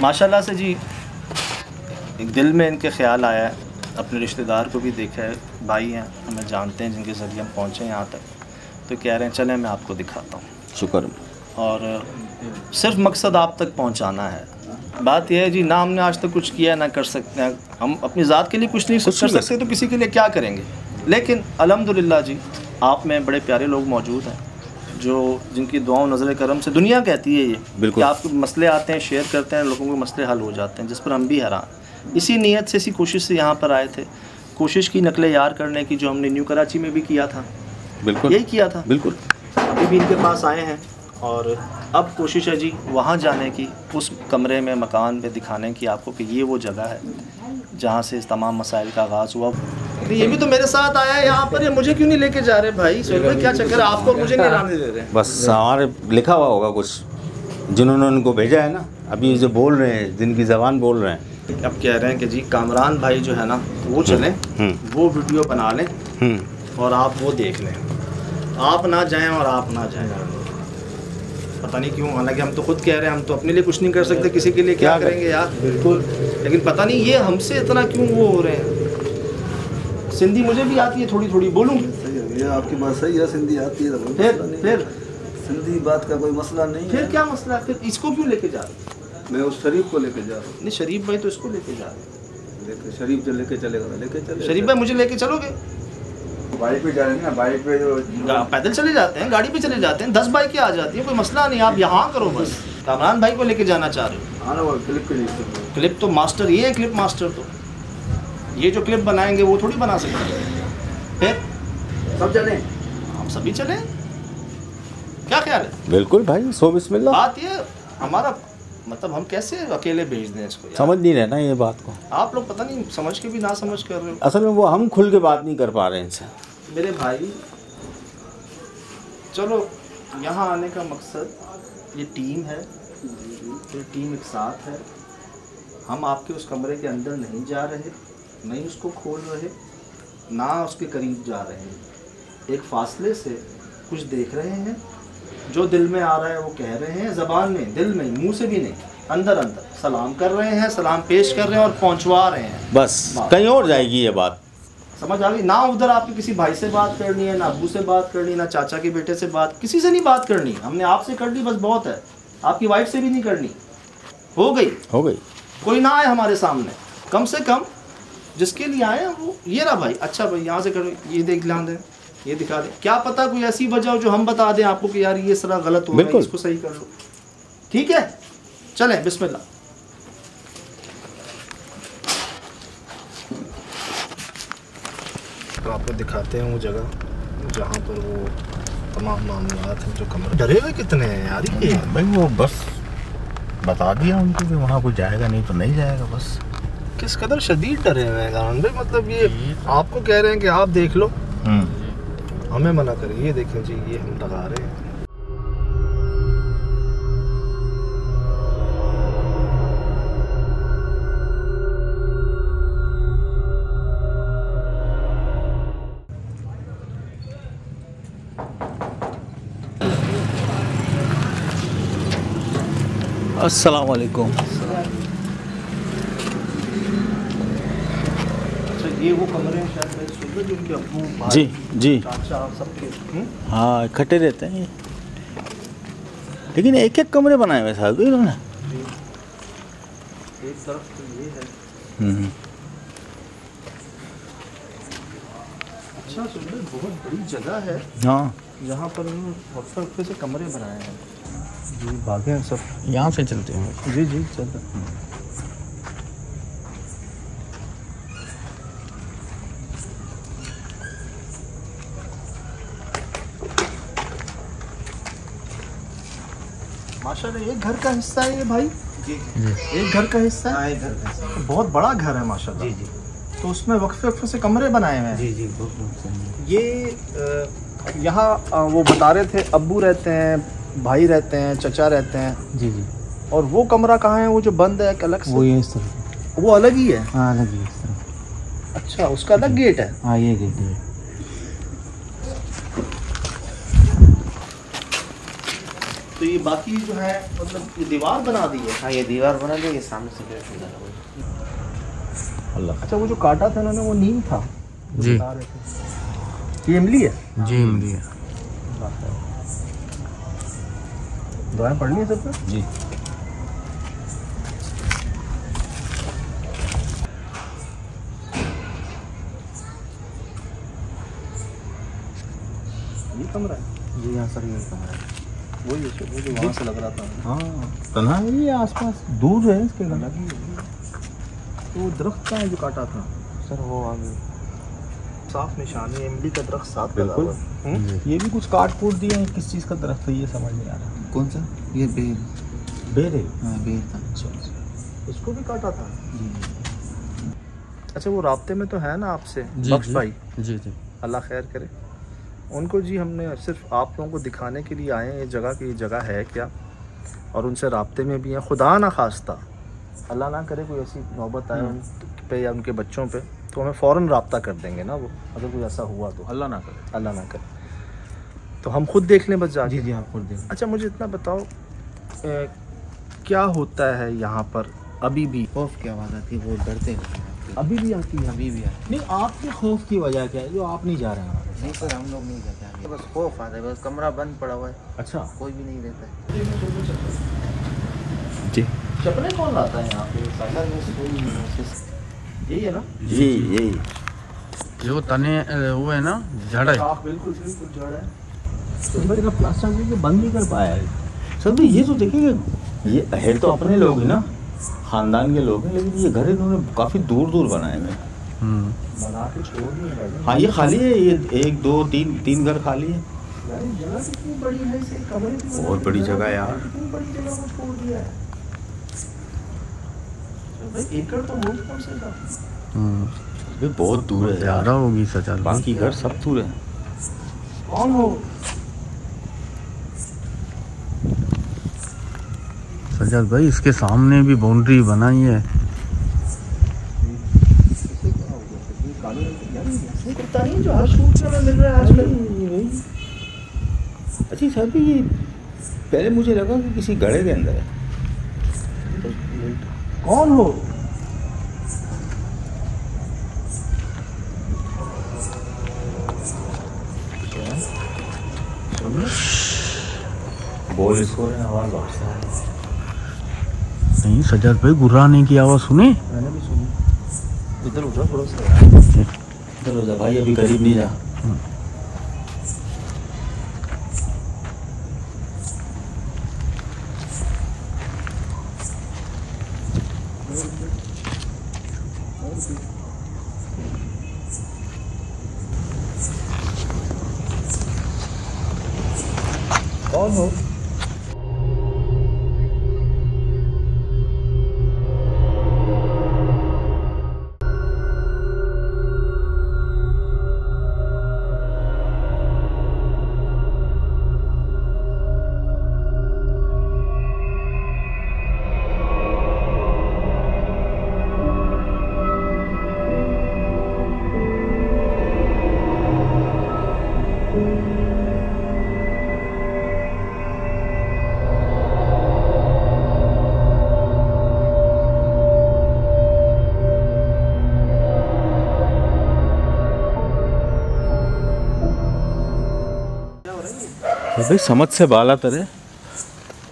माशाल्लाह से जी एक दिल में इनके ख्याल आया है, अपने रिश्तेदार को भी देखा है, भाई हैं हमें जानते हैं जिनके ज़रिए हम पहुँचे यहाँ तक, तो कह रहे हैं चलें मैं आपको दिखाता हूँ। शुक्र। और सिर्फ मकसद आप तक पहुँचाना है। बात यह है जी, ना हमने आज तक कुछ किया ना कर सकते हैं, हम अपनी ज़ात के लिए कुछ नहीं कर सकते तो किसी के लिए क्या करेंगे। लेकिन अल्हम्दुलिल्लाह जी आप में बड़े प्यारे लोग मौजूद हैं जो जिनकी दुआओं नज़र करम से दुनिया कहती है ये कि आपके मसले आते हैं, शेयर करते हैं, लोगों के मसले हल हो जाते हैं, जिस पर हम भी हैरान। इसी नीयत से, इसी कोशिश से यहाँ पर आए थे, कोशिश की नकले यार करने की, जो हमने न्यू कराची में भी किया था। बिल्कुल यही किया था। बिल्कुल अभी भी इनके पास आए हैं और अब कोशिश है जी वहाँ जाने की, उस कमरे में, मकान पे दिखाने की आपको कि ये वो जगह है जहाँ से इस तमाम मसाइल का आगाज़ हुआ। ये भी तो मेरे साथ आया है यहाँ पर, ये मुझे क्यों नहीं लेके जा रहे भाई? क्या चक्कर है आपको और मुझे नहीं लाने दे रहे? बस हमारे लिखा हुआ होगा कुछ, जिन्होंने उनको भेजा है ना, अभी जो बोल रहे हैं, जिनकी ज़बान बोल रहे हैं। अब कह रहे हैं कि जी कामरान भाई जो है ना वो चलें, वो वीडियो बना लें और आप वो देख लें, आप ना जाएं और आप ना जाएं। पता नहीं क्यों, हालांकि हम तो खुद कह रहे हैं हम तो अपने लिए कुछ नहीं कर सकते, किसी के लिए क्या करेंगे यार। बिल्कुल, लेकिन पता नहीं ये हमसे इतना क्यों वो हो रहे हैं। सिंधी मुझे भी आती है थोड़ी थोड़ी, बोलूँ? सही है, ये आपकी बात सही है, सिंधी आती है तो फिर सिंधी बात का कोई मसला नहीं फिर है। क्या मसला है? फिर इसको क्यों लेके जा रहे? मैं उस शरीफ को लेके जा रहा हूँ। नहीं शरीफ भाई तो इसको लेके जा रहे हैं। शरीफ जो लेके चलेगा ना, लेके चले। शरीफ भाई मुझे लेके चलोगे? बाइक पे जा रहे हैं ना, बाइक पे जो पैदल चले जाते हैं, गाड़ी पे चले जाते हैं, 10 बाइकें आ जाती हैं, कोई मसला नहीं। आप यहाँ करो बस। कामरान भाई को लेके जाना चाह रहे हो? हाँ ना, वो क्लिप के लिए। क्लिप तो मास्टर ये है, क्लिप मास्टर तो ये जो क्लिप बनाएंगे वो थोड़ी बना सकते हैं। फिर सब चले, हम सभी चले, क्या ख्याल है? बिल्कुल भाई, सो बिस्मिल्लाह। बात ये हमारा मतलब हम कैसे अकेले भेज दें इसको यार? समझ नहीं रहे ना ये बात को। आप लोग पता नहीं समझ के भी ना समझ कर रहे हो। असल में वो हम खुल के बात नहीं कर पा रहे हैं इनसे। मेरे भाई चलो, यहाँ आने का मकसद ये टीम है, ये टीम एक साथ है। हम आपके उस कमरे के अंदर नहीं जा रहे, नहीं उसको खोल रहे, ना उसके करीब जा रहे हैं। एक फासले से कुछ देख रहे हैं, जो दिल में आ रहा है वो कह रहे हैं, ज़बान में, दिल में, मुंह से भी नहीं, अंदर अंदर सलाम कर रहे हैं, सलाम पेश कर रहे हैं और पहुंचवा रहे हैं। बस कहीं और जाएगी ये बात, समझ आ गई ना? उधर आपकी किसी भाई से बात करनी है, ना अब्बू से बात करनी, ना चाचा के बेटे से बात, किसी से नहीं बात करनी। हमने आपसे कर ली, बस बहुत है। आपकी वाइफ से भी नहीं करनी, हो गई हो गई। कोई ना आए हमारे सामने, कम से कम जिसके लिए आए हैं वो ये रहा भाई। अच्छा भाई यहाँ से करो, ये देख ध्यान दें, ये दिखा दें, क्या पता कोई ऐसी वजह हो जो हम बता दें आपको कि यार ये सारा गलत हो रहा है, इसको सही कर लो। ठीक है, चलें बिस्मिल्लाह। तो आपको दिखाते हैं वो जगह जहाँ पर वो तमाम मामलात हैं, जो कमरे। डरे हुए कितने हैं यार ये भाई? वो बस बता दिया उनको कि वहाँ कोई जाएगा नहीं तो नहीं जाएगा, बस। किस कदर शदीद डरे हुए हैं कामरान भाई, मतलब ये आपको कह रहे हैं कि आप देख लो, हमें मना करें। ये देखें जी, ये हम लगा रहे हैं। अस्सलाम वालेकुम। ये वो कमरे हैं शायद मेरे सुन जो उनके अब्बू, भाई, जी जी, चाचा सबके। हाँ इकट्ठे रहते हैं ये, लेकिन एक एक कमरे बनाए हुए साहब इन्होंने। एक तरफ तो ये है। अच्छा सुंदर, बहुत बड़ी जगह है। हाँ, यहाँ पर वक्फे से कमरे बनाए हैं जी। भागे सब यहाँ से चलते हैं। जी जी चलते हैं। माशाल्लाह ये घर का हिस्सा है ये भाई? जी एक घर का हिस्सा है? एक घर का हिस्सा है। बहुत बड़ा घर है माशाल्लाह। जी जी। तो उसमें वक्फे से कमरे बनाए हुए हैं? जी जी। ये यहाँ वो बता रहे थे अब्बू रहते हैं, भाई रहते हैं, चचा रहते हैं। जी जी। और वो कमरा कहाँ है वो जो बंद है एक अलग से? वो ये इस तरफ, वो अलग ही है? हाँ अलग ही इस तरफ। अच्छा, उसका अलग गेट है? हाँ ये गेट है। तो ये बाकी जो है मतलब ये दीवार बना दी है। हाँ ये दीवार बना दी, ये सामने से गेट खुला है। अल्लाह। अच्छा वो जो काटा था इन्होंने वो नीम था जी बता रहे थे। ये इमली है। जी इमली है। दुआएं पढ़नी है सबको जी। ये कमरा है जी हाँ सर ये कमरा है। वही है वो जो वहाँ से लग रहा था। हाँ तन्हा है ये, आसपास दूर है इसके घर। तो वो दरख्त का है जो काटा था सर वो आगे साफ निशान है इमली का दरख्त साथ बिल्कुल। लगा हुआ है। ये भी कुछ काट कूट दिए हैं, किस चीज़ का दरख्त है ये समझ नहीं आ रहा। कौन सा? ये बेर। बेर है। हाँ बेर था। उसको भी काटा था। जी अच्छा वो राब्ते में तो है ना आपसे जी बख्श जी भाई, जी जी। अल्लाह खैर करे उनको जी। हमने सिर्फ आप लोगों को दिखाने के लिए आए हैं ये जगह की, ये जगह है क्या, और उनसे राब्ते में भी हैं। खुदा ना खास्ता अल्लाह ना करे कोई ऐसी नौबत आए उन पे या उनके बच्चों पे, तो हमें फ़ौरन राब्ता कर देंगे ना वो, अगर कोई ऐसा हुआ तो। अल्लाह ना करे। अल्लाह ना करे तो हम खुद देख लें बस जाके। जी जी आप खुद देख। अच्छा मुझे इतना बताओ क्या होता है यहाँ पर अभी भी? खौफ की आवाज़ आती है, वो डरते हैं। अभी भी आती है? अभी भी आती नहीं, आपके खौफ की वजह क्या है जो आप नहीं जा रहे हैं? है। नहीं सर हम लोग नहीं जाते हैं, बस खौफ आता है, बस कमरा बंद पड़ा हुआ है, अच्छा कोई भी नहीं रहता है। जी चप्पलें कौन लाता है यहाँ पे? सर में कोई नहीं, यही है ना? जी यही। जो तने वो है ना जड़ है। बिल्कुल बिल्कुल जड़ है। तो मेरा प्लास्टर जो बंद नहीं कर पाया है सर। तो ये तो देखिए ये है तो अपने लोग ही ना, खानदान के लोग हैं, लेकिन ये घर इन्होंने काफ़ी दूर दूर बनाए हुए हैं। बना के छोड़ दिए हैं। हाँ ये खाली है, ये 1 2 3 घर खाली है। यार ये जगह कितनी बड़ी है, इसे कमरे की बहुत बड़ी जगह है यार। कितनी बड़ी जगह को छोड़ दिया है। भाई एकड़ तो बहुत कम से कम। ये बहुत दूर है ज़्यादा यार, होगी सजाद भाई। बाकी घर सब दूर है। कौन हो? सजाद भाई इसके सामने भी बाउंड्री बनाई है। कुत्ता नहीं जो हर शूट में मिल रहा है आजकल। अच्छा साहब ये पहले मुझे लगा कि किसी गड़े के अंदर है। कौन हो? बोल इसको रहे, आवाज़ बाहर से आ रही है। नहीं सजाद भाई गुर्राने की आवाज़ सुनी? मैंने भी सुनी। इधर उठ थोड़ा सा। इधर हो जा भाई, अभी करीब नहीं जा। कौन हो? तो भाई समझ से बाला तरह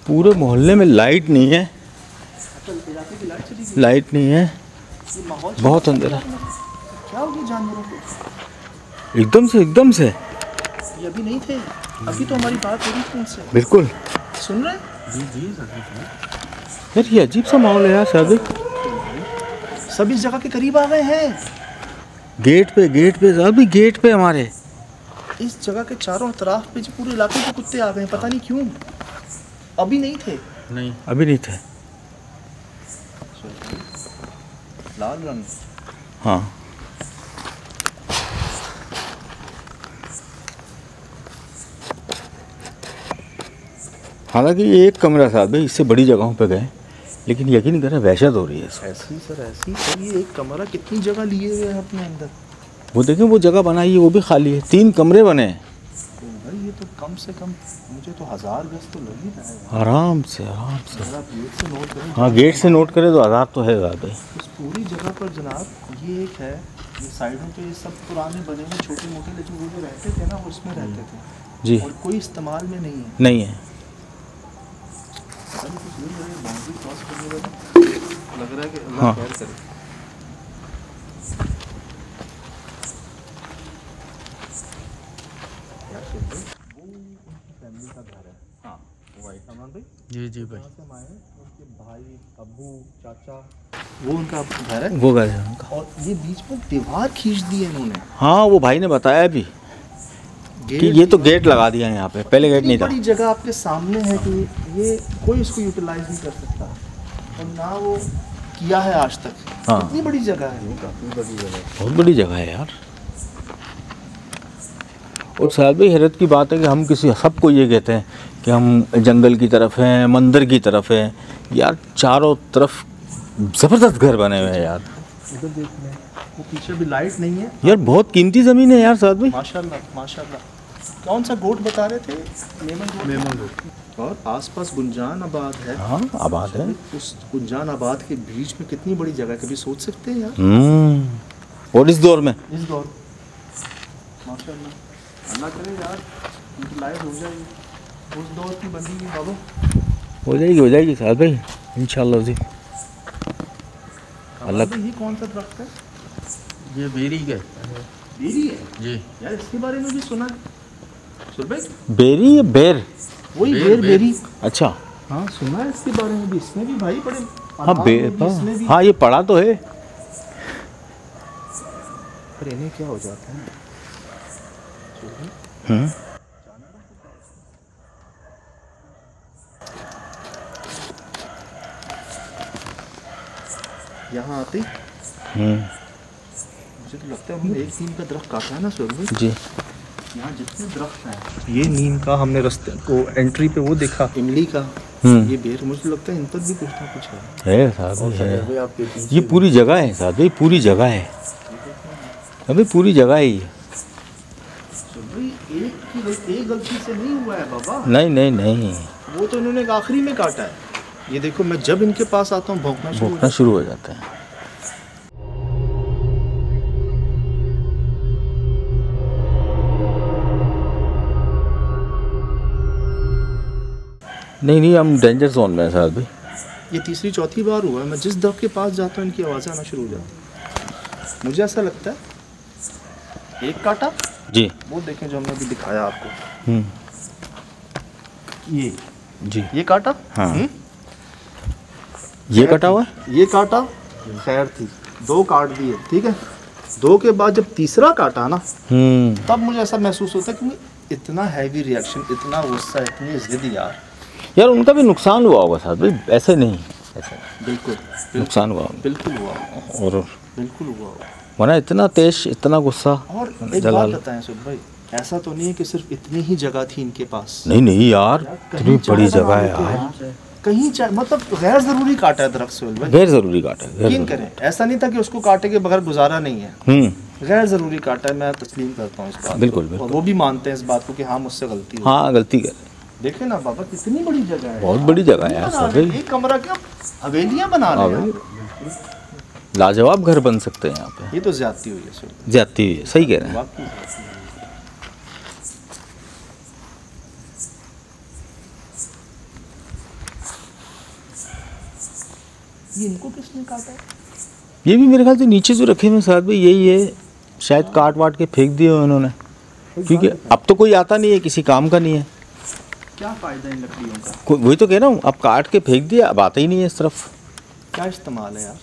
पूरे मोहल्ले में लाइट नहीं है, लाइट नहीं है, बहुत अंधेरा। क्या हो गया जानवरों को? एकदम से ये अभी नहीं थे, अभी तो हमारी बात हो रही थी उनसे। बिल्कुल। सुन रहे? यार ये अजीब सा माहौल है यार सादिक। सब इस जगह के करीब आ गए हैं। गेट पे साहब, गेट पे हमारे इस जगह के चारों तरफ पे पूरे इलाके के कुत्ते आ गए हैं, पता नहीं क्यों। अभी नहीं थे। नहीं अभी नहीं थे। लाल रंग। हाँ हालांकि ये एक कमरा था भाई, इससे बड़ी जगहों पे गए, लेकिन यकीन करें वहशत हो रही है इसमें। ऐसी सर ऐसी सर, ये एक कमरा कितनी जगह लिए हुए हैं अपने अंदर। वो देखें वो जगह बनाई है वो भी खाली है, 3 कमरे बने हैं। भाई ये तो कम से कम मुझे तो 1000 गज तो लग ही रहा है। आराम से जरा गेट से नोट करें। हाँ, गेट से नोट करें तो 1000 तो है भाई। इस पूरी जगह पर जनाब ये एक है, ये साइडों पे ये सब पुराने बने हुए छोटे मोटे, लेकिन वो जो रहते थे ना वो उसमें रहते थे जी, और कोई इस्तेमाल में नहीं है। नहीं है। पता नहीं कुछ बाउंड्री क्रॉस करने वाला लग रहा है कि अल्लाह हाँ। खैर करे। फैमिली का घर है। हाँ वाइट सामान भाई जी जी भाई। से हम आए हैं, उनके भाई अब्बू चाचा वो उनका घर है। वो घर है उनका। और ये बीच में दीवार खींच दी है इन्होंने। हाँ, वो भाई ने बताया भी कि ये तो गेट लगा दिया है यहाँ पे, पहले गेट नहीं था। बड़ी जगह आपके सामने है कि ये कोई इसको यूटिलाइज नहीं कर सकता और ना वो किया है आज तक। हाँ। इतनी बड़ी जगह है, काफी बड़ी जगह है। बहुत बड़ी जगह है यार। और शायद भी हैरत की बात है कि हम किसी सबको ये कहते हैं कि हम जंगल की तरफ हैं, मंदिर की तरफ हैं, यार चारों तरफ ज़बरदस्त घर बने हुए हैं यार। इधर देखने वो पीछे भी लाइट नहीं है यार बहुत कीमती ज़मीन है यार साहब भाई। माशाल्लाह माशाल्लाह। कौन सा गोट बता रहे थे? मेमन गोट। और आसपास गुंजान आबाद है। हाँ, आबाद है। उस गुंजान आबाद के बीच में कितनी बड़ी जगह, कभी सोच सकते हैं यार? और इस दौर में इस दौर माशाल्लाह अल्लाह करे यार यूटिलाइज हो जाएगी उस दौर की बनी हुई बाबा। हो जाएगी साहब भाई इंशाल्लाह जी। अल्लाह। ये कौन सा दरख्त है? ये बेरी का बेरी है जी। यार, इसके बारे में भी सुना सुन भाई। बेरी या बेर? वही बेरी। अच्छा हाँ सुना है इसके बारे में भी, इसमें भी भाई बड़े हाँ इसमें भी। हाँ, ये पढ़ा तो है। पर इन्हें क्या हो जाता है? यहाँ आते मुझे तो लगता है हमने एक नीम का दरख्त काटा है ना सुहेल भाई जी। यहाँ जितने दरख्त हैं, ये नीम का हमने रास्ते को एंट्री पे वो देखा, इमली का, ये बेर, मुझे लगता है इन पर भी कुछ ना कुछ है साहब भाई, है। आपके ये पूरी जगह है साहब भाई, पूरी जगह है अभी, पूरी जगह है ये। एक गलती से नहीं हुआ है बाबा। नहीं, वो तो इन्होंने एक आखिरी में काटा है। ये देखो मैं जब इनके पास आता हूँ भौंकना शुरू हो जाता है। नहीं, हम डेंजर जोन में है साहब भाई। ये तीसरी चौथी बार हुआ है, मैं जिस दरख्त के पास जाता हूँ इनकी आवाज़ें आना शुरू हो जाती है। मुझे ऐसा लगता है एक काटा जी, वो देखें जो हमने अभी दिखाया आपको, ये जी, ये काटा। हाँ, ये कटा हुआ है, ये काटा खैर थी, 2 काट दिए, ठीक है। 2 के बाद जब तीसरा काटा ना, तब मुझे ऐसा महसूस होता है कि इतना हैवी रिएक्शन, इतना गुस्सा, इतनी जिद यार उनका भी नुकसान हुआ होगा साहब भाई, ऐसे नहीं, ऐसे बिल्कुल नुकसान हुआ, बिल्कुल हुआ और बिल्कुल हुआ। वरना इतना तेज, इतना गुस्सा। और एक बात बताएं सुन भाई, ऐसा तो नहीं है कि सिर्फ इतनी ही जगह थी इनके पास। नहीं यार, इतनी बड़ी जगह है यार, कहीं मतलब गैर जरूरी काटा है दरख्त सुहेल भाई, गैर जरूरी काटा है। यकीन करें, ऐसा नहीं था कि उसको काटे के बगैर गुजारा नहीं है, गैर जरूरी काटा है। मैं तस्लीम करता हूँ इस बात, बिल्कुल, और वो भी मानते हैं इस बात को कि हाँ मुझसे गलती हुई। हाँ, गलती कर। देखे ना बाबा कितनी बड़ी जगह है, बहुत बड़ी जगह है यार साहब भाई। एक कमरा क्या हवेलियां बना रहे हैं। लाजवाब घर बन सकते हैं यहाँ पे। ये तो ज्यादती हुई है सुहेल, ज्यादती हुई है, सही कह रहे हैं। वाकई। ये इनको किसने काटा है? ये भी मेरे ख्याल से नीचे जो रखे हुए साहब भाई यही है, शायद काट वाट के फेंक दिए उन्होंने, क्योंकि अब तो कोई आता नहीं है, किसी काम का नहीं है। क्या फायदा इन लकड़ियों का? वही तो कह रहा हूँ, अब काट के फेंक दिया, अब आता ही नहीं है इस तरफ। क्या इस्तेमाल है यार,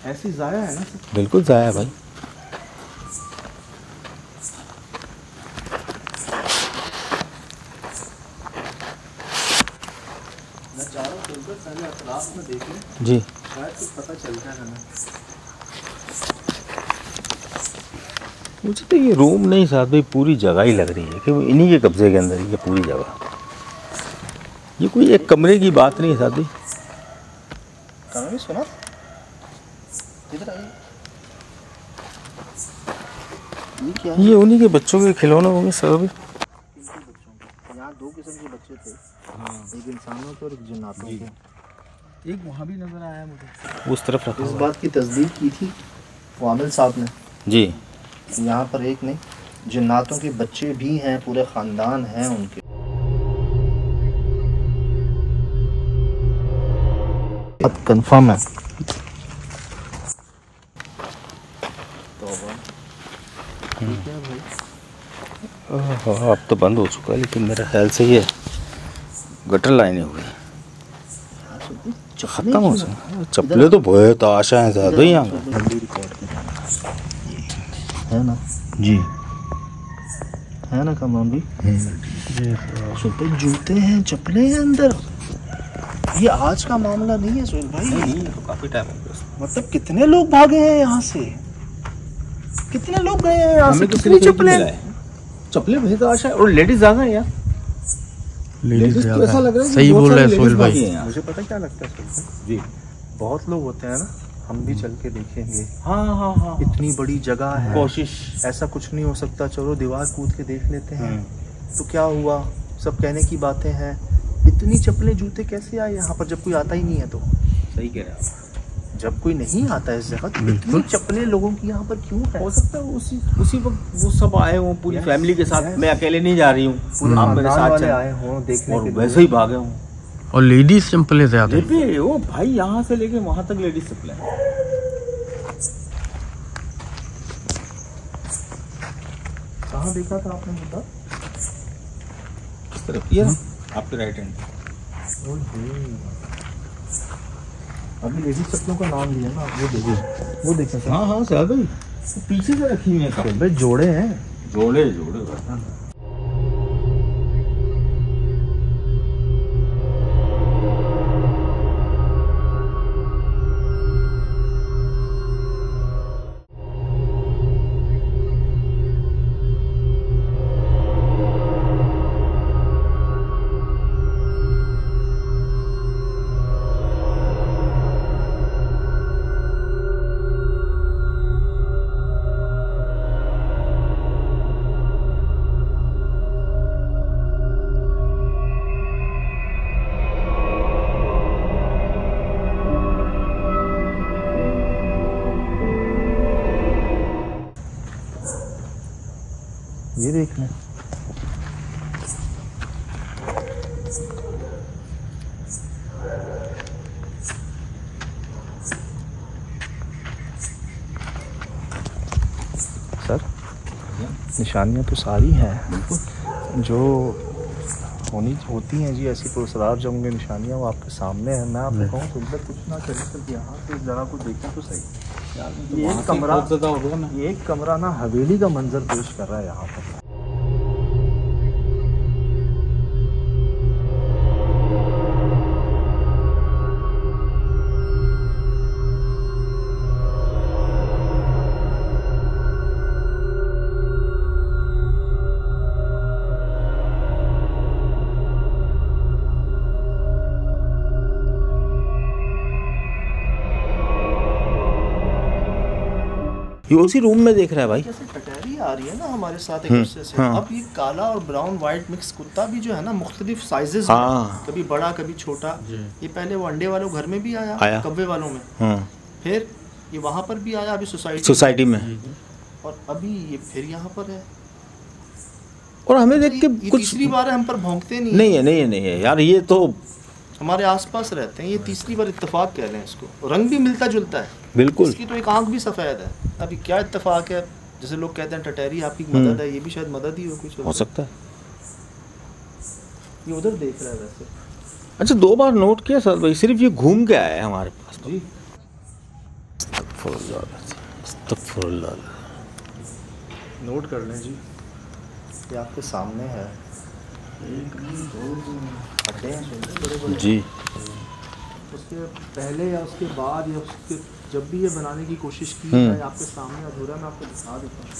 ऐसी ज़ाया है ना सब। बिल्कुल ज़ाया है भाई। मैं चाह रहा हूँ पहले अतराफ में देखें, जी, शायद कुछ पता चलता है हमें। मुझे तो ये रूम नहीं साहब भाई, पूरी जगह ही लग रही है कि वो इन्हीं के कब्जे के अंदर ही है पूरी जगह। ये कोई एक कमरे की बात नहीं है साहब भाई। कहानी सुना, इधर आइए। ये उन्हीं के बच्चों के खिलौने होंगे सर अभी। यहाँ दो किस्म के बच्चे थे, एक इंसानों के और एक जिन्नातों के। एक वहाँ भी नजर आया मुझे, उस तरफ रखा। इस बात की तस्दीक की थी वामिल साहब ने जी। यहाँ पर एक नहीं, जिन्नातों के बच्चे भी हैं, पूरे ख़ानदान हैं उनके। बात कंफर्म है। अब तो बंद हो चुका है, लेकिन मेरे ख्याल से ये गटर लाइनें हुई खत्म हो जाए। चप्पलें तो बहुत आशा है ज़्यादा ही यहाँ है ना जी, है ना कमान भी। सुपर जूते हैं, चप्पलें हैं अंदर। ये आज का मामला नहीं है सोहेल भाई, काफ़ी टाइम हो गया। मतलब कितने लोग भागे हैं यहाँ से, कितने लोग गए हैं यहाँ से, कितनी चप्पलें चप्पलें भेज आशा है। और लेडीज ज़्यादा है यार, लेडीज तो ऐसा लग रहा है सही बोल रहे हैं सोहेल भाई। मुझे पता क्या लगता है सोहेल भाई जी, बहुत लोग होते हैं ना, हम भी चल के देखेंगे। हाँ, इतनी बड़ी जगह है, कोशिश। ऐसा कुछ नहीं हो सकता, चलो दीवार कूद के देख लेते हैं। तो क्या हुआ, सब कहने की बातें हैं। इतनी चप्पलें जूते कैसे आए यहाँ पर जब कोई आता ही नहीं है? तो सही कह रहे हैं आप। जब कोई नहीं आता इस जगह तो इतनी चप्पलें लोगों की यहाँ पर क्यों है? हो सकता है उसी वक्त वो सब आए हों पूरी फैमिली के साथ। मैं अकेले नहीं जा रही हूँ, आप मेरे साथ वाले आए हों देखने और के लिए। वैसे ही भागे हों। और लेडीज चप्पलें ज्यादा हैं। ओ भाई, यहाँ से लेके वहाँ तक लेडीज चप्पलें। कहाँ देखा था आपने मुद्दा? किस तरफ? ये ना आपके राइट हैंड। अभी लेडीज चप्पलों का नाम लिया ना, वो देखिए, वो देखें सर। हाँ ज्यादा ही पीछे से रखी हुई है। भाई जोड़े हैं, जोड़े ये देख लें। सर निशानियां तो सारी हैं जो होती हैं जी, ऐसी पुरस्कार जंग में निशानियां, वो आपके सामने है। मैं आपको कहूँ सुंदर कुछ ना करे, सिर्फ यहाँ से इस जगह को देखें तो सही। ये एक कमरा ना हवेली का मंजर पेश कर रहा है यहाँ पर। ये उसी रूम में देख रहा है भाई। जैसे टटहरी आ रही है ना हमारे साथ एक दूसरे से। अब ये काला और ब्राउन वाइट मिक्स कुत्ता भी जो है ना, मुख्तलिफ साइजेस में, कभी बड़ा कभी छोटा। ये पहले वो अंडे वालों घर में भी आया। कब्बे वालों में, फिर ये वहाँ पर भी आया, अभी सोसाइटी में, और अभी ये फिर यहाँ पर है। और हमें देख के कुछ तीसरी बार हम पर भौंकते नहीं है यार, ये तो हमारे आसपास रहते हैं। ये तीसरी बार इत्तेफाक कह रहे हैं इसको। रंग भी मिलता जुलता है बिल्कुल। इसकी तो एक आंख भी सफ़ेद है। अभी क्या इत्तेफाक है, जैसे लोग कहते हैं टटहरी आपकी मदद है, ये भी शायद मदद ही हो कुछ हो सकता है। ये उधर देख रहा है वैसे। अच्छा, 2 बार नोट किया सर भाई, सिर्फ ये घूम के आया है हमारे पास जी। नोट कर लें जी, ये आपके सामने है। अड्डे हैं बड़े जी। उसके पहले या उसके बाद या उसके जब भी ये बनाने की कोशिश की है, आपके सामने अधूरा, मैं आपको दिखा देता हूँ।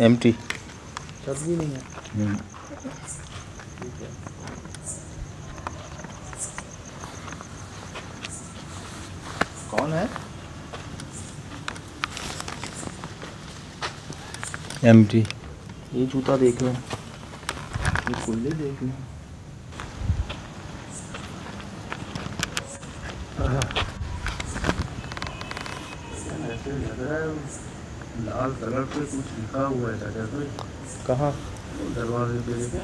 एम्प्टी। छत भी नहीं है। कौन है? एम्प्टी। ये जूता देख लें, ये कुल्ले देख लें। ऐसे लग रहा है लाल कलर पे कुछ लिखा हुआ है चाचा पे, कहाँ? दरवाजे पे देखे।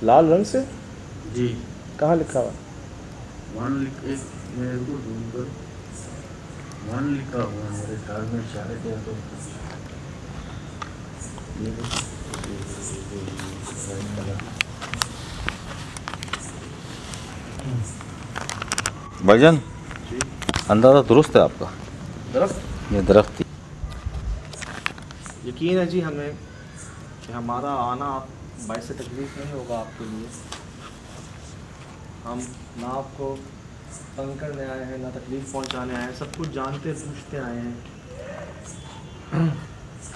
लाल रंग से जी कहाँ लिखा हुआ? वन लिख, एक मेरे को ढूंढ कर वन लिखा हुआ है मेरे ख्याल में, शायद है तो ये भाईजान अंदाज़ा दुरुस्त है आपका। दरख्त, ये दरख्त यकीन है जी हमें कि हमारा आना बाइस तकलीफ नहीं होगा आपके लिए। हम ना आपको तंग करने आए हैं, ना तकलीफ़ पहुंचाने आए हैं, सब कुछ जानते पूछते आए हैं।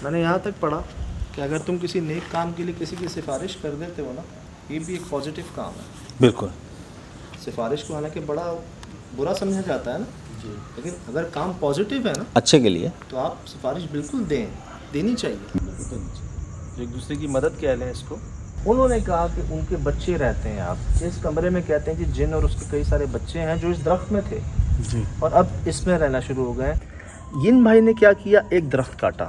मैंने यहाँ तक पढ़ा कि अगर तुम किसी नेक काम के लिए किसी की सिफारिश कर देते हो ना, ये भी एक पॉजिटिव काम है। बिल्कुल। सिफारिश को हालांकि बड़ा बुरा समझा जाता है ना जी, लेकिन अगर काम पॉजिटिव है ना अच्छे के लिए तो आप सिफारिश बिल्कुल देनी चाहिए। एक दूसरे की मदद कह लें इसको। उन्होंने कहा कि उनके बच्चे रहते हैं आप इस कमरे में, कहते हैं कि जिन और उसके कई सारे बच्चे हैं जो इस दरख्त में थे जी, और अब इसमें रहना शुरू हो गए। इन भाई ने क्या किया, एक दरख्त काटा।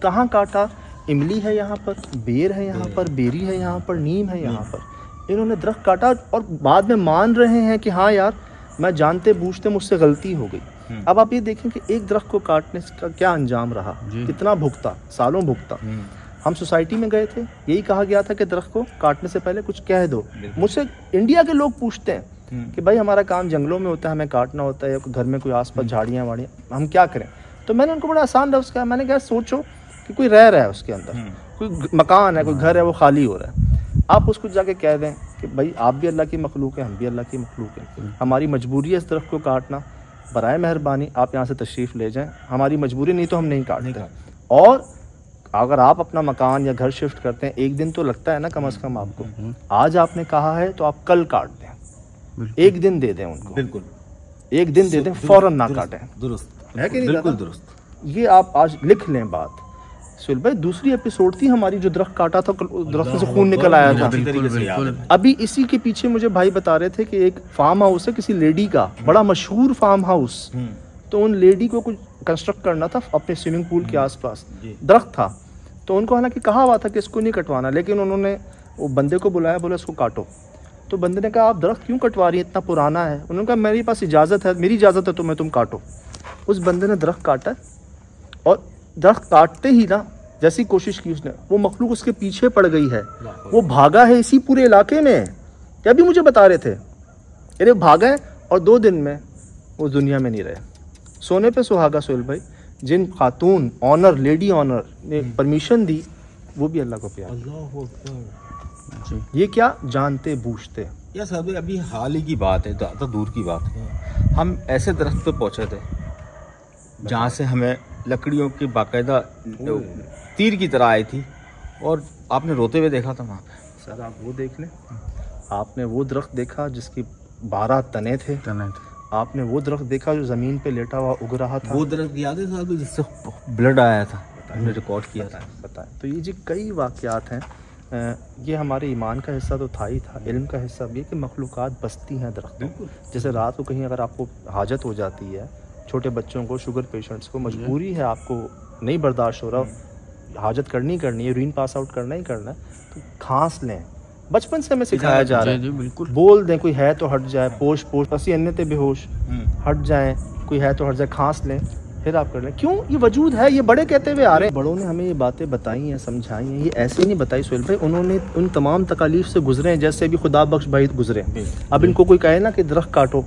कहाँ काटा? इमली है यहाँ पर, बेर है यहाँ पर, बेरी है यहाँ पर, नीम है यहाँ पर। इन्होंने दरख्त काटा और बाद में मान रहे हैं कि हाँ यार मैं जानते बूझते मुझसे गलती हो गई। अब आप ये देखें कि एक दरख्त को काटने का क्या अंजाम रहा, कितना भुगता, सालों भुगता। हम सोसाइटी में गए थे, यही कहा गया था कि दरख्त को काटने से पहले कुछ कह दो। मुझसे इंडिया के लोग पूछते हैं कि भाई हमारा काम जंगलों में होता है, हमें काटना होता है, घर में कोई आसपास झाड़ियाँ वाड़ियाँ, हम क्या करें? तो मैंने उनको बड़ा आसान लफ्ज़ कहा, मैंने कहा सोचो कि कोई रह रहा है उसके अंदर, कोई मकान है, कोई घर है, वो खाली हो रहा है। आप उसको जाके कह दें कि भाई आप भी अल्लाह की मखलूक है, हम भी अल्लाह की मखलूक है, हमारी मजबूरी है इस दरख्त को काटना, बराए मेहरबानी आप यहाँ से तशरीफ़ ले जाएं, हमारी मजबूरी नहीं तो हम नहीं काटते। और अगर आप अपना मकान या घर शिफ्ट करते हैं, एक दिन तो लगता है ना कम से कम आपको। आज आपने कहा है तो आप कल काट दें, एक दिन दे दें उनको, बिल्कुल एक दिन दे दें, फौरन ना काटें। दुरुस्त है कि नहीं? बिल्कुल दुरुस्त। ये आप आज लिख लें बात। सुहेल भाई दूसरी एपिसोड थी हमारी, जो दरख्त काटा था, दरख्त से खून निकल आया था। अभी इसी के पीछे मुझे भाई बता रहे थे कि एक फार्म हाउस है किसी लेडी का, बड़ा मशहूर फार्म हाउस। तो उन लेडी को कुछ कंस्ट्रक्ट करना था अपने स्विमिंग पूल के आसपास, दरख्त था। तो उनको हालांकि कहा हुआ था कि इसको नहीं कटवाना, लेकिन उन्होंने वो बंदे को बुलाया, बोला इसको काटो। तो बंदे ने कहा आप दरख्त क्यों कटवा रही है, इतना पुराना है? उन्होंने कहा मेरे पास इजाज़त है, मेरी इजाज़त है तो मैं तुम काटो। उस बंदे ने दरख्त काटा और दरख्त काटते ही ना जैसी कोशिश की उसने, वो मखलूक उसके पीछे पड़ गई है, वो भागा है इसी पूरे इलाके में। क्या भी मुझे बता रहे थे, अरे भागा है और 2 दिन में वो दुनिया में नहीं रहे। सोने पे सुहागा सुहेल भाई, जिन खातून ऑनर, लेडी ऑनर ने परमिशन दी, वो भी अल्लाह को प्यार। ये क्या जानते बूझते। या साहब अभी हाल ही की बात है, ज़्यादा दूर की बात है, हम ऐसे दरख्त पे पहुँचे थे जहाँ से हमें लकड़ियों की बाकायदा तीर की तरह आई थी, और आपने रोते हुए देखा था वहाँ पे। सर आप वो देख लें, आपने वो दरख्त देखा जिसकी 12 तने थे। आपने वो दरख्त देखा जो ज़मीन पे लेटा हुआ उग रहा था। वो दरख्त याद है साहब जिससे ब्लड आया था, हमने रिकॉर्ड किया था। बताएं। तो ये जी कई वाक़यात हैं। ये हमारे ईमान का हिस्सा तो था ही था, इल्म का हिस्सा भी है कि मखलूक़ात बसती हैं दरख्तों। जैसे रात को कहीं अगर आपको हाजत हो जाती है, छोटे बच्चों को, शुगर पेशेंट्स को मजबूरी है, आपको नहीं बर्दाश्त हो रहा, हाजत करनी है, यूरिन पास आउट करना ही करना है, तो खांस लें। बचपन से हमें सिखाया जा रहा है, बिल्कुल बोल दें कोई है तो हट जाए, पोश पोश पसी अन्य ते बेहोश, हट जाए, कोई है तो हट जाए, खांस लें, फिर आप कर लें। क्यों? ये वजूद है, ये बड़े कहते हुए आ रहे हैं। बड़ों ने हमें ये बातें बताई हैं, समझाई हैं, ये ऐसे नहीं बताई सुहेल भाई, उन्होंने उन तमाम तकालीफ से गुजरे हैं जैसे अभी खुदा बख्श भाई गुजरे। अब इनको कोई कहे ना कि दरख्त काटो,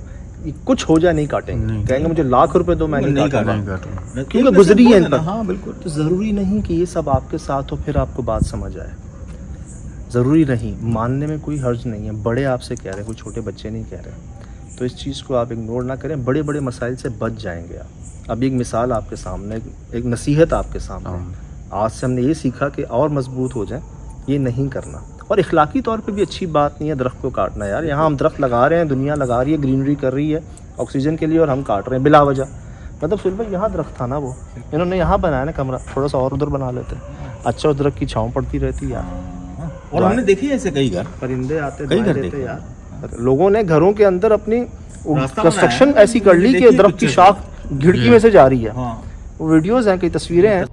कुछ हो जाए नहीं काटेंगे, कहेंगे मुझे लाख रुपए दो, मैं नहीं काटूंगा, क्योंकि गुजरी है इन पर। हाँ बिल्कुल। तो ज़रूरी नहीं कि ये सब आपके साथ हो फिर आपको बात समझ आए, ज़रूरी नहीं, मानने में कोई हर्ज नहीं है। बड़े आपसे कह रहे हैं, कोई छोटे बच्चे नहीं कह रहे, तो इस चीज़ को आप इग्नोर ना करें, बड़े बड़े मसाइल से बच जाएंगे आप। अब एक मिसाल आपके सामने, एक नसीहत आपके सामने, आज से हमने ये सीखा कि और मजबूत हो जाए, ये नहीं करना। और इखलाकी तौर पे भी अच्छी बात नहीं है दरख्त को काटना यार। यहाँ हम दरख्त लगा रहे हैं, दुनिया लगा रही है, ग्रीनरी कर रही है ऑक्सीजन के लिए, और हम काट रहे हैं बिला वजह। मतलब सुन भाई, यहाँ दरख्त था ना, वो इन्होंने यहाँ बनाया ना कमरा, थोड़ा सा और उधर बना लेते हैं, अच्छा उस दरख्त की छाँव पड़ती रहती यार। और हमने देखी है ऐसे कई घर, परिंदे आते कई घर देते देखे यार। लोगों ने घरों के अंदर अपनी कंस्ट्रक्शन ऐसी कर ली कि दरख्त की शाख खिड़की में से जा रही है। वो वीडियोस हैं, कई तस्वीरें हैं।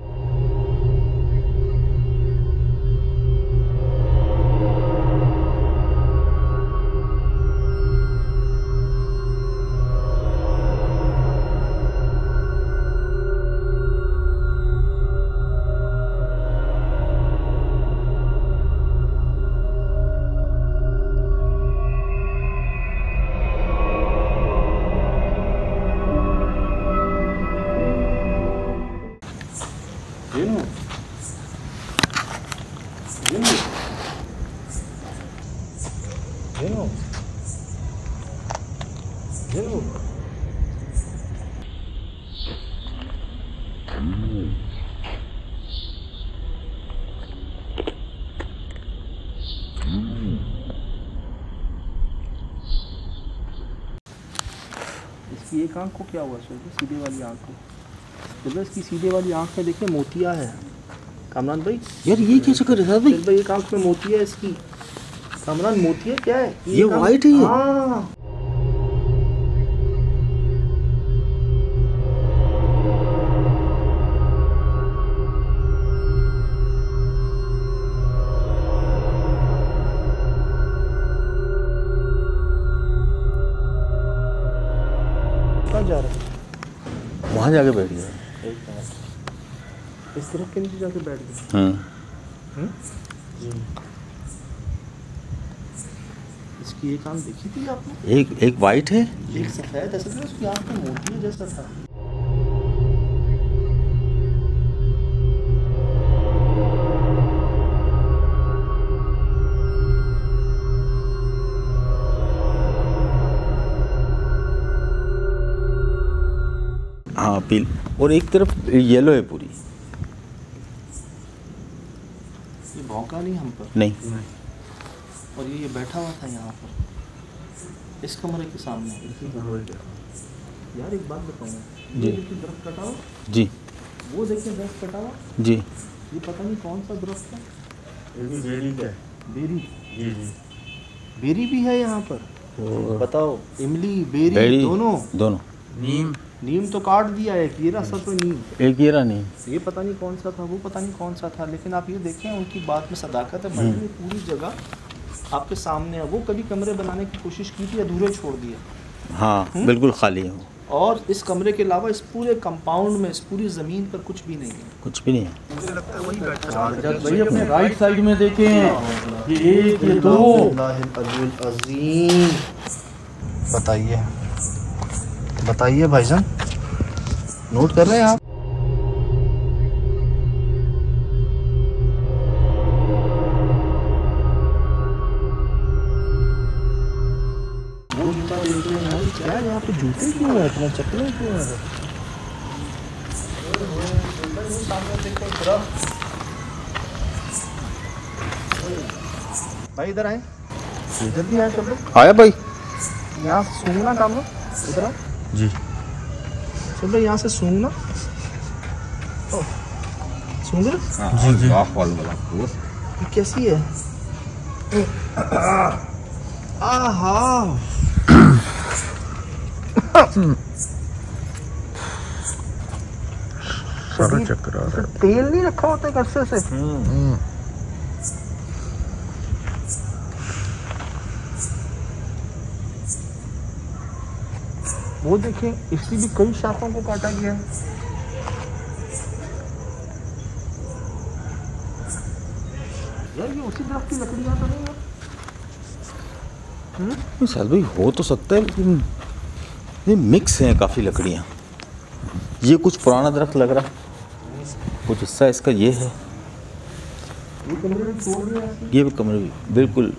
इसकी एक आंख को क्या हुआ सर? सीधे वाली आंख को, जब इसकी सीधे वाली आंख में देखिए मोतिया है कामरान भाई। यार ये क्या चक्कर है भाई? भाई एक आंख में मोतिया है इसकी कामरान। मोतिया क्या है? ये वाइट है ये? हाँ। जा रहा है वहाँ जाके बैठ गया। एक मिनट, इस तरफ के नीचे जाके बैठ गया। इसकी एक आंख देखी थी आपने? एक वाइट है, एक सफेद, ऐसा था उसकी आंख में मोती जैसा था। हाँ पील, और एक तरफ येलो है पूरी। ये भौंका नहीं हम पर? नहीं। और ये बैठा हुआ था यहाँ पर इस कमरे के सामने। यार एक बात बताऊँ, ये देखिए दरख्त कटा हुआ जी, वो देखिए दरख्त कटा हुआ जी। ये पता नहीं कौन सा दरख्त है। बेरी का है। बेरी? जी जी। बेरी भी है यहाँ पर? बताओ, इमली बेरी बेरी दोनों। नीम तो काट दिया है, ये रहा सब नीम, एक हीरा नहीं। ये पता नहीं कौन सा था, वो पता नहीं कौन सा था। लेकिन आप ये देखें उनकी बात में सदाकत है। मैंने पूरी जगह आपके सामने है। वो कभी कमरे बनाने की कोशिश की थी, अधूरे छोड़ दिए। हाँ बिल्कुल खाली है वो। और इस कमरे के अलावा इस पूरे कंपाउंड में, इस पूरी ज़मीन पर कुछ भी नहीं है। कुछ भी नहीं है। भाई अपने राइट साइड में देखें, ये एक, ये दो। अज़ीम। बताइए बताइए भाईजान, नोट कर रहे हैं आप? क्या यहाँ पे जूते क्यों है, इतना चप्पलें क्यों है? भाई इधर आए, इधर भी आए सब लोग। आया भाई, यहाँ से सूंघना काम लो, इधर आओ जी। सब लोग यहाँ से सूंघना, सूंघ लो। जी जी। ये कैसी है? आहा सारा चक्कर आ रहा है। तेल नहीं रखा होता है कच्चे से? वो देखें, इसकी भी कई शाखों को काटा गया है। यार ये उसी दरख्त की लकड़ियां तो नहीं है? शायद भाई हो तो सकता है, लेकिन ये मिक्स हैं काफ़ी लकड़ियाँ। ये कुछ पुराना दरख्त लग रहा, कुछ हिस्सा इसका ये है। ये कमरे में छोड़ दिया है। ये भी कमरे भी बिल्कुल।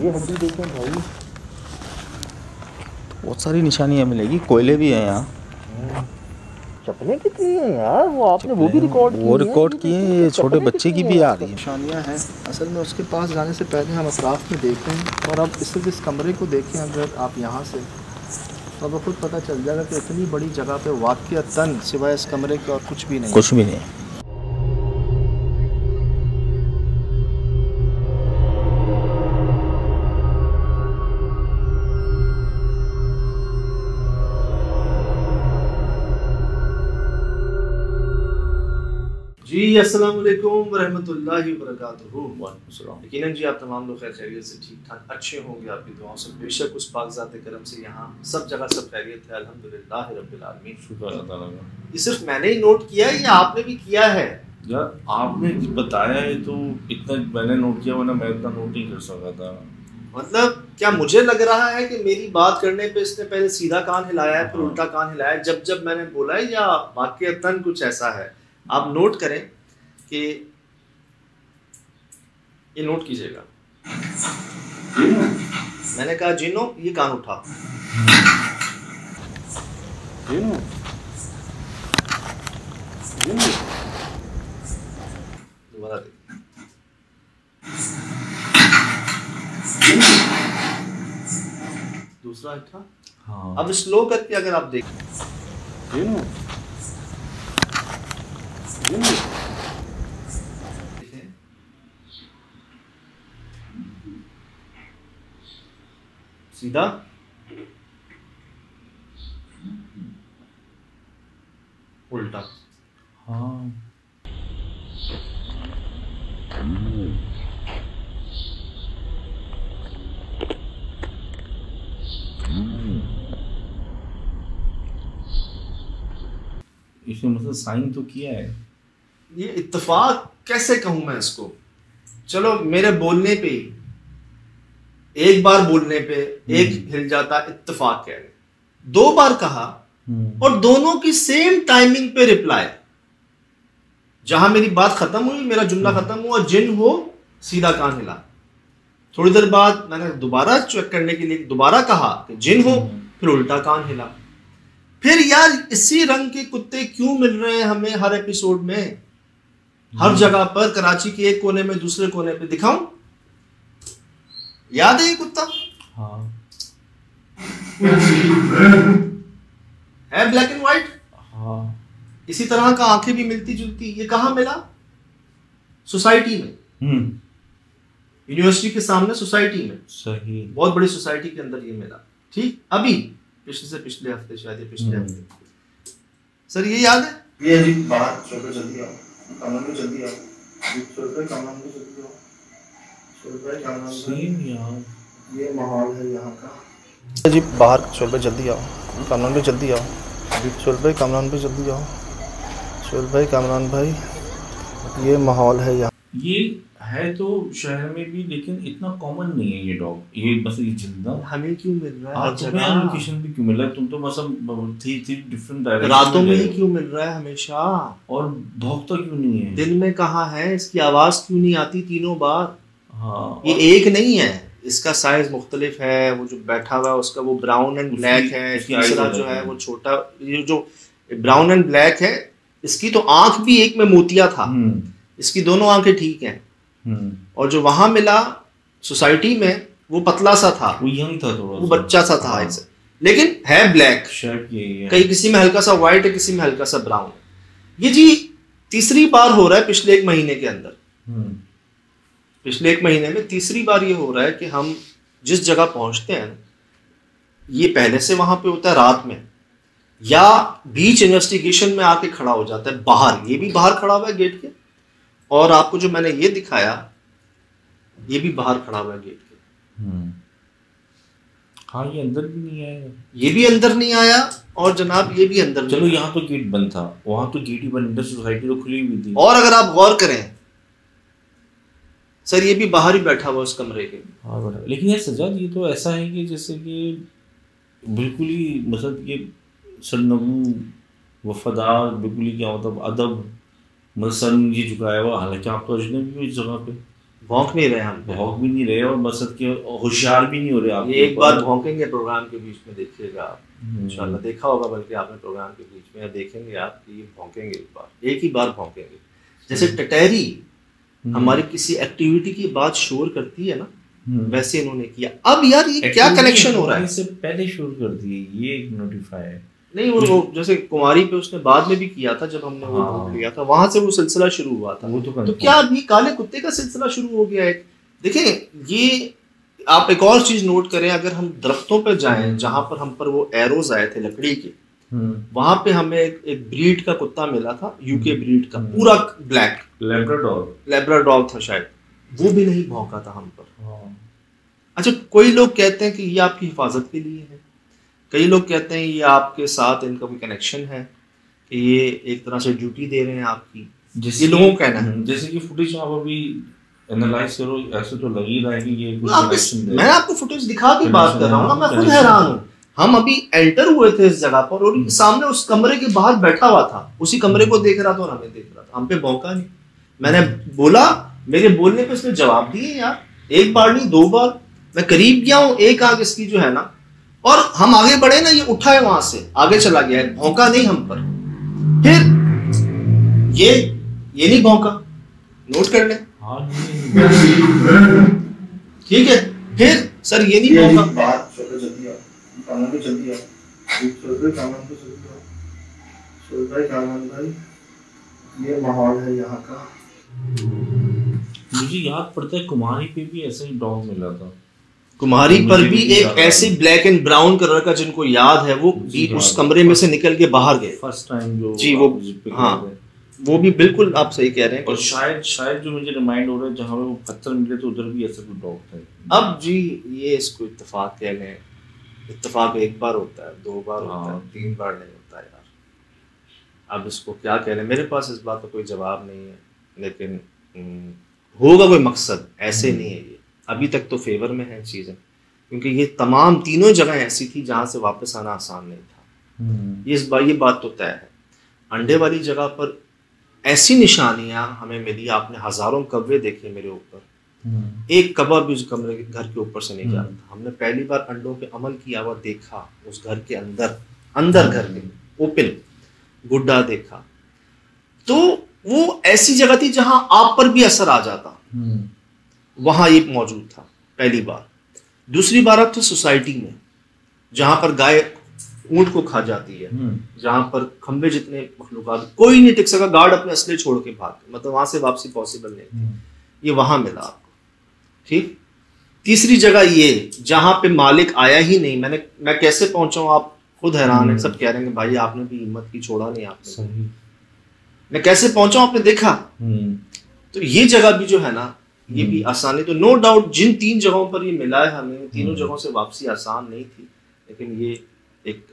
ये हड्डी देखें भाई, बहुत सारी निशानियाँ मिलेगी, कोयले भी हैं यहाँ। चप्पलें कितनी हैं यार, वो आपने वो भी रिकॉर्ड वो रिकॉर्ड किए हैं, ये छोटे बच्चे की भी आ रही है। निशानियाँ हैं। असल में उसके पास जाने से पहले हम अतराफ में देखें और अब सिर्फ इस कमरे को देखें अगर आप यहाँ से, तो आपको खुद पता चल जाएगा कि इतनी बड़ी जगह पे वाक़ियतन सिवाय इस कमरे के और कुछ भी नहीं। कुछ भी नहीं। जी अस्सलाम वालेकुम वरहमतुल्लाहि वबरकातुहू। यकीनन जी आप तमाम लोग खैर खैरियत से ठीक ठाक अच्छे होंगे आपकी दुआओं से। बेशक उस पाकज़ात करम से यहाँ सब जगह सब खैरियत है, अल्हम्दुलिल्लाह रब्बिल आलमीन। शुक्र अल्लाह ताला का। ये सिर्फ मैंने ही नोट किया है या आपने भी किया है? यार आपने बताया है तो इतना मैंने नोट किया, वरना मैं इतना नोट नहीं कर सका था। मतलब क्या मुझे लग रहा है कि मेरी बात करने पे इसने पहले सीधा कान हिलाया है फिर उल्टा कान हिलाया है जब मैंने बोला है, या वाक़ियतन कुछ ऐसा है? आप नोट करें कि ये नोट कीजिएगा, मैंने कहा जिनो ये कान उठा, जिनो जिनो दोबारा देख, दूसरा था। हाँ। अब स्लो करके अगर आप देखें, जिनो जिनो सीधा उल्टा। हाँ इसने मतलब साइन तो किया है। ये इत्तेफाक कैसे कहूं मैं इसको? चलो मेरे बोलने पे ही, एक बार बोलने पे एक हिल जाता, इत्तेफाक कह रहे, दो बार कहा और दोनों की सेम टाइमिंग पे रिप्लाई। जहां मेरी बात खत्म हुई, मेरा जुमला खत्म हुआ, जिन हो सीधा कान हिला। थोड़ी देर बाद मैंने दोबारा चेक करने के लिए दोबारा कहा कि जिन हो, फिर उल्टा कान हिला। फिर यार इसी रंग के कुत्ते क्यों मिल रहे हैं हमें हर एपिसोड में, हर जगह पर, कराची के एक कोने में दूसरे कोने पे। दिखाऊं? याद है ये कुत्ता? हाँ। है ब्लैक एंड व्हाइट। हाँ। इसी तरह का आंखें भी मिलती जुलती। ये कहाँ मिला? सोसाइटी में, यूनिवर्सिटी के सामने सोसाइटी में। सही। बहुत बड़ी सोसाइटी के अंदर ये मिला। ठीक, अभी पिछले हफ्ते शायद, पिछले हफ्ते। सर ये याद है? ये जी बाहर छोटे जल्दी आओ, कमरे में जल्दी आओ, छोटे कमरे में जल्दी आओ, छोटे कमरे में यार। ये माहौल है यहाँ का जी। बाहर शोर भाई जल्दी आओ, कामरान भाई जल्दी आओ, शोर भाई कामरान भाई जल्दी आओ, शोर भाई कामरान भाई, ये माहौल है यहाँ। ये है तो शहर में भी, लेकिन इतना कॉमन नहीं है ये डॉग। ये बस ये जिंदा हमें क्यों मिल रहा है? तुम्हें लोकेशन भी क्यों मिल रहा है? तुम तो मतलब थी डिफरेंट डायरेक्शन, रातों में ही क्यों मिल रहा है हमेशा? और भौंकता क्यों नहीं है? दिन में कहाँ है? इसकी आवाज क्यों नहीं आती तीनों बार? हाँ। ये एक नहीं है, इसका साइज मुख्तलिफ है। वो जो बैठा हुआ है उसका वो ब्राउन एंड ब्लैक है, तीसरा जो है वो छोटा, ये जो ब्राउन एंड ब्लैक है, इसकी तो आंख भी एक में मोतिया था, इसकी दोनों आंखें ठीक हैं। और जो वहां मिला सोसाइटी में वो पतला सा था, वो यंग था थोड़ा, वो बच्चा सा था ऐसे, लेकिन है ब्लैक। कहीं किसी में हल्का सा व्हाइट है, किसी में हल्का सा ब्राउन है। ये जी तीसरी बार हो रहा है पिछले एक महीने के अंदर, पिछले एक महीने में तीसरी बार ये हो रहा है कि हम जिस जगह पहुंचते हैं, ये पहले से वहां पे होता है रात में, या बीच इन्वेस्टिगेशन में आके खड़ा हो जाता है बाहर। ये भी बाहर खड़ा हुआ है गेट के, और आपको जो मैंने ये दिखाया ये भी बाहर खड़ा हुआ है गेट के। हाँ, ये अंदर भी नहीं आया, ये भी अंदर नहीं आया, और जनाब ये भी अंदर। चलो यहाँ तो गेट बंद था, वहां तो गेट ही बंद, सोसाइटी तो खुली हुई थी। और अगर आप गौर करें सर, ये भी बाहर ही बैठा हुआ उस कमरे के। हाँ, लेकिन यार सजाद, ये तो ऐसा है कि जैसे कि बिल्कुल ही मतलब ये सरनगू वफादार, बिल्कुल ही क्या मतलब अदब, सर ये झुकाया हुआ, हालांकि आप तो अजनबी हो इस जगह पे। भौंक नहीं रहे हम पे। भौंक भी नहीं रहे और मकसद के होशियार भी नहीं हो रहे आप। ये एक बार भौंकेंगे प्रोग्राम के बीच में, देखिएगा आप इंशाल्लाह। देखा होगा बल्कि आपने प्रोग्राम के बीच में, या देखेंगे आप कि ये भौंकेंगे एक ही बार भौंकेंगे। जैसे टटहरी हमारी किसी एक्टिविटी की बात शोर करती है ना, वैसे इन्होंने किया। अब यार ये क्या कनेक्शन हो रहा है? इससे पहले शुरू कर दिए, ये एक नोटिफाई है। नहीं वो जैसे कुमारी पे उसने बाद में भी किया था, जब हमने वो ढूंढ लिया था, वहां से वो सिलसिला शुरू हुआ था। वो तो क्या अभी काले कुत्ते का सिलसिला शुरू हो गया है? देखें, ये आप एक और चीज नोट करें, अगर हम दरख्तों पे जाएं जहां पर हम पर वो एरोज आए थे लकड़ी के, वहां पे हमें एक ब्रीड का कुत्ता मिला था, यूके ब्रीड का, पूरा ब्लैक, लेब्राडोर था शायद, वो भी नहीं भौंका था हम पर। अच्छा, कोई लोग कहते हैं कि ये आपकी हिफाजत के लिए है, कई लोग कहते हैं ये आपके साथ इनका कोई कनेक्शन है, कि ये एक तरह से ड्यूटी दे रहे हैं आपकी, ये लोगों का कहना है। जैसे कि फुटेज आप अभी एनालाइज करो, ऐसे तो लग ही रहा है कि ये कुछ कनेक्शन है। मैं आपको फुटेज दिखा के बात कर रहा हूँ ना, मैं खुद हैरान हूँ। हम अभी एंटर हुए थे इस जगह पर और सामने उस कमरे के बाहर बैठा हुआ था, उसी कमरे को देख रहा था और हमें देख रहा था, हम पे भौंका नहीं। मैंने बोला, मेरे बोलने पे उसने जवाब दिए यार, एक बार नहीं 2 बार। मैं करीब गया हूँ, एक आंख इसकी जो है ना, और हम आगे बढ़े ना, ये उठा है वहां से आगे चला गया है, भौंका नहीं हम पर। फिर ये नहीं भौंका, नोट कर ले। ठीक है, फिर सर ये नहीं भौंका। ये माहौल है यहाँ का। मुझे याद पड़ता है कुमारी पे भी ऐसा ही डॉग मिला था। कुमारी पर भी एक ऐसे ब्लैक एंड ब्राउन कलर का, जिनको याद है, वो भी उस कमरे में से निकल के बाहर गए फर्स्ट टाइम जो जी, वो हाँ, वो भी बिल्कुल आप सही कह रहे हैं। और शायद जो मुझे रिमाइंड हो रहा है, जहाँ पे वो पत्थर मिले तो उधर भी ऐसा कोई डॉग था। अब जी ये इसको इत्तेफाक कह लें, इत्तेफाक एक बार होता है, 2 बार होता है, 3 बार नहीं होता यार। अब इसको क्या कह लें, मेरे पास इस बात का कोई जवाब नहीं है, लेकिन होगा कोई मकसद, ऐसे नहीं है ये। अभी तक तो फेवर में है चीज़ें, क्योंकि ये तमाम तीनों जगह ऐसी थी जहाँ से वापस आना आसान नहीं था। ये बात तो तय है। अंडे वाली जगह पर ऐसी निशानियां हमें मिली, आपने हजारों कब्बे देखे मेरे ऊपर, एक कब्बा भी उस कमरे के घर के ऊपर से नहीं जा रहा था। हमने पहली बार अंडों पे अमल किया हुआ देखा उस घर के अंदर घर के ओपन गुड्डा देखा। तो वो ऐसी जगह थी जहां आप पर भी असर आ जाता, वहां ये मौजूद था पहली बार। दूसरी बार अब तो सोसाइटी में, जहां पर गाय ऊंट को खा जाती है, जहां पर खंबे जितने मखलूकात, कोई नहीं टिक सका, गार्ड अपने असले छोड़ के भाग, मतलब वहां से वापसी पॉसिबल नहीं थी, ये वहां मिला आपको। ठीक, तीसरी जगह ये जहां पे मालिक आया ही नहीं, मैं कैसे पहुंचा हूं, आप खुद हैरान है। सब कह रहे हैं भाई आपने भी हिम्मत की, छोड़ा नहीं आपने, मैं कैसे पहुंचा हूं, आपने देखा। तो ये जगह भी जो है ना, ये भी आसानी, तो नो डाउट जिन 3 जगहों पर ये मिला है हमें, तीनों जगहों से वापसी आसान नहीं थी, लेकिन ये एक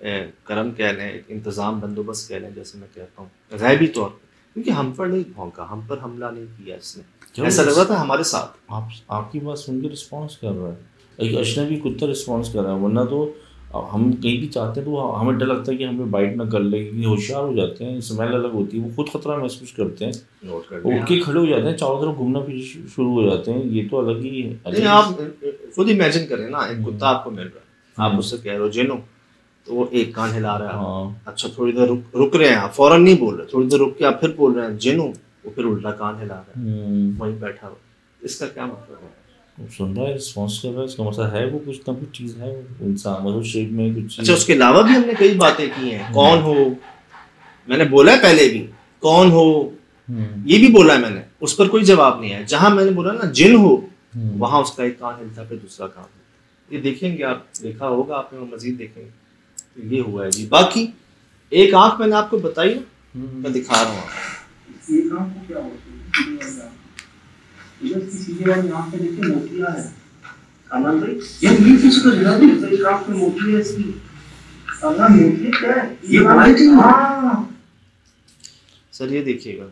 करम कह लें, एक इंतज़ाम बंदोबस्त कह लें, जैसे मैं कहता हूँ गैबी तौर पर, क्योंकि हम पर नहीं भौंका, हम पर हमला नहीं किया इसने, ऐसा लग रहा था हमारे साथ। आपकी बात सुन के रिस्पॉन्स कर रहा है, एक अजनबी कुत्ता रिस्पॉन्स कर रहा है, वरना तो हम कहीं भी चाहते हैं तो हमें डर लगता है कि हमें बाइट ना कर ले, क्योंकि होशियार हो जाते हैं, स्मेल अलग होती है, वो खुद खतरा महसूस करते हैं, उठ के खड़े हो जाते हैं, चारों तरफ घूमना फिर शुरू हो जाते हैं। ये तो अलग ही है। आप खुद इमेजिन करें ना, एक कुत्ता आपको मिल रहा है, आप उससे कह रहे हो जिनो, तो वो एक कान हिला रहा है, अच्छा थोड़ी देर रुक रहे हैं, आप फौरन नहीं बोल रहे, थोड़ी देर रुक के आप फिर बोल रहे हैं जिनो, वो फिर उल्टा कान हिला रहा है, वहीं बैठा हुआ, इसका क्या मतलब है? सुन रहा है, रिस्पॉन्स कर रहा है, इसका मतलब है वो कुछ ना कुछ चीज़ है, इंसान मतलब शेप में कुछ। अच्छा, उसके अलावा भी हमने कई बातें की हैं, कौन हो, मैंने बोला है पहले भी, कौन हो ये भी बोला है मैंने, उस पर कोई जवाब नहीं है। जहां मैंने बोला ना जिन हो, वहां उसका एक कान हिलता फिर दूसरा कान हिलता, ये देखेंगे आप, देखा होगा आपने, वो मजीद देखेंगे। तो ये हुआ है जी। बाकी एक आंख मैंने आपको बताई ना, मैं दिखा रहा हूँ, सीधी वाली आंख पे देखिए मोतियां है, अमन भाई ये किसी को जरा भी इस आंख में मोती है इसकी, अमन मोती क्या है ये वाइट है। हां सर ये देखिएगा,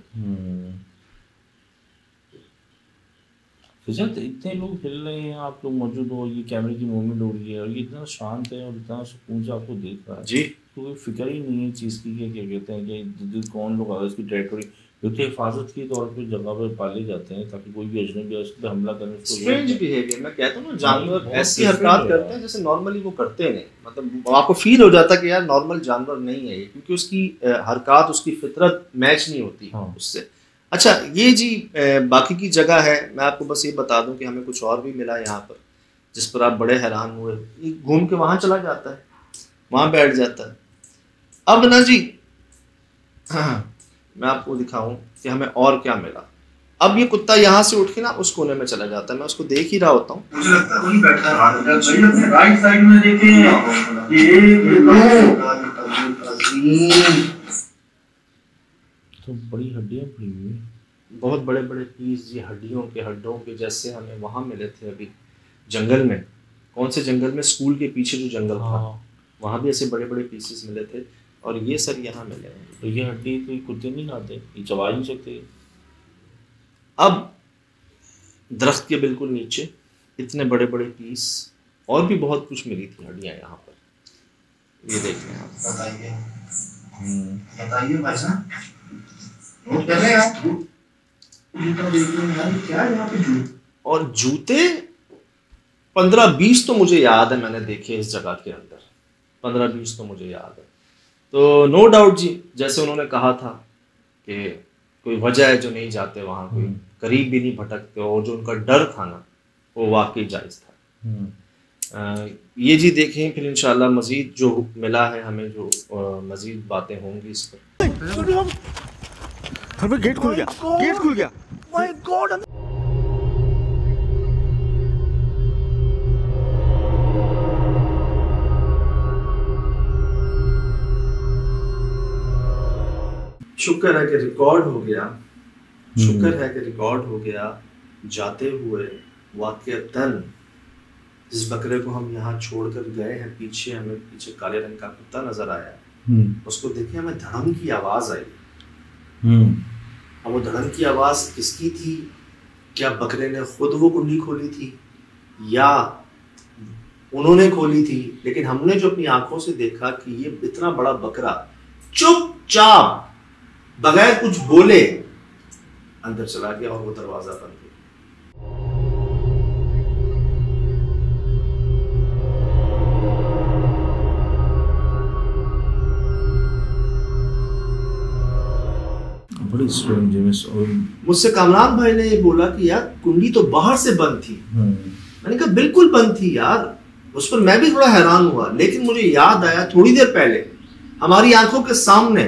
फिजत इतने लोग हिल रहे हैं, आप लोग मौजूद हो, ये कैमरे की मूवमेंट हो रही है, और ये इतना शांत है और इतना सुकून से आपको देख रहा है जी, तो कोई फिक्र ही नहीं है चीज़ की, क्या कहते हैं कि कौन लोग आ गए इसकी टेरिटरी, क्योंकि हिफाजत के तौर पर जगह पर पाले जाते हैं ताकि कोई भी अजनबी उस पर हमला करने से स्ट्रेंज बिहेवियर, मैं कहता हूँ ना, जानवर ऐसी हरकत करते हैं जैसे नॉर्मली वो करते नहीं, मतलब आपको फील हो जाता है कि यार नॉर्मल जानवर नहीं है ये, क्योंकि उसकी हरकत, उसकी फितरत मैच नहीं होती उससे। अच्छा ये जी बाकी की जगह है, मैं आपको बस ये बता दूं कि हमें कुछ और भी मिला यहाँ पर जिस पर आप बड़े हैरान हुए। ये घूम के वहाँ चला जाता है, वहाँ बैठ जाता है। अब ना जी हाँ, मैं आपको दिखाऊं कि हमें और क्या मिला। अब ये कुत्ता यहाँ से उठ के ना उस कोने में चला जाता है, मैं उसको देख ही रहा होता हूँ, मुझे लगता है वहीं बैठा है। राइट साइड में देखें, तो बड़ी हड्डियाँ पड़ी हुई, बहुत बड़े बड़े पीस जी, हड्डियों के जैसे हमें वहाँ मिले थे अभी जंगल में। कौन से जंगल में? स्कूल के पीछे जो जंगल था वहाँ भी ऐसे बड़े बड़े पीसेस मिले थे, और ये सर यहाँ मिले हैं। तो ये हड्डी तो कुत्ते नहीं खाते, ये चबा नहीं सकते। अब दरख्त के बिल्कुल नीचे इतने बड़े बड़े पीस, और भी बहुत कुछ मिली थी हड्डियाँ यहाँ पर, ये देख लें आप। बताइए भाई साहब, क्या है यहाँ पे? और जूते 15-20 तो मुझे याद है मैंने देखे इस जगह के अंदर, 15-20 तो मुझे याद है। तो नो डाउट जी, जैसे उन्होंने कहा था कि कोई वजह है जो नहीं जाते वहाँ, कोई करीब भी नहीं भटकते, और जो उनका डर था ना वो वाकई जायज़ था। ये जी देखें, फिर इंशाल्लाह मज़ीद जो मिला है हमें, जो मज़ीद बातें होंगी इस पर। गेट खुल गया, गेट खुल गया। My God. शुक्र है कि रिकॉर्ड हो गया, शुक्र है कि रिकॉर्ड हो गया। जाते हुए वाक़अतन जिस बकरे को हम यहाँ छोड़कर गए हैं, पीछे हमें पीछे काले रंग का कुत्ता नजर आया, उसको देखे हमें धड़म की आवाज़ आई। अब वो धड़म की आवाज़ किसकी थी? क्या बकरे ने खुद वो कुंडी खोली थी या उन्होंने खोली थी? लेकिन हमने जो अपनी आंखों से देखा कि ये इतना बड़ा बकरा चुपचाप बगैर कुछ बोले अंदर चला गया और वो दरवाजा बंद हो गया। बड़ी स्ट्रेंज है। मुझसे कामरान भाई ने ये बोला कि यार कुंडी तो बाहर से बंद थी। मैंने कहा बिल्कुल बंद थी यार। उस पर मैं भी थोड़ा हैरान हुआ, लेकिन मुझे याद आया थोड़ी देर पहले हमारी आंखों के सामने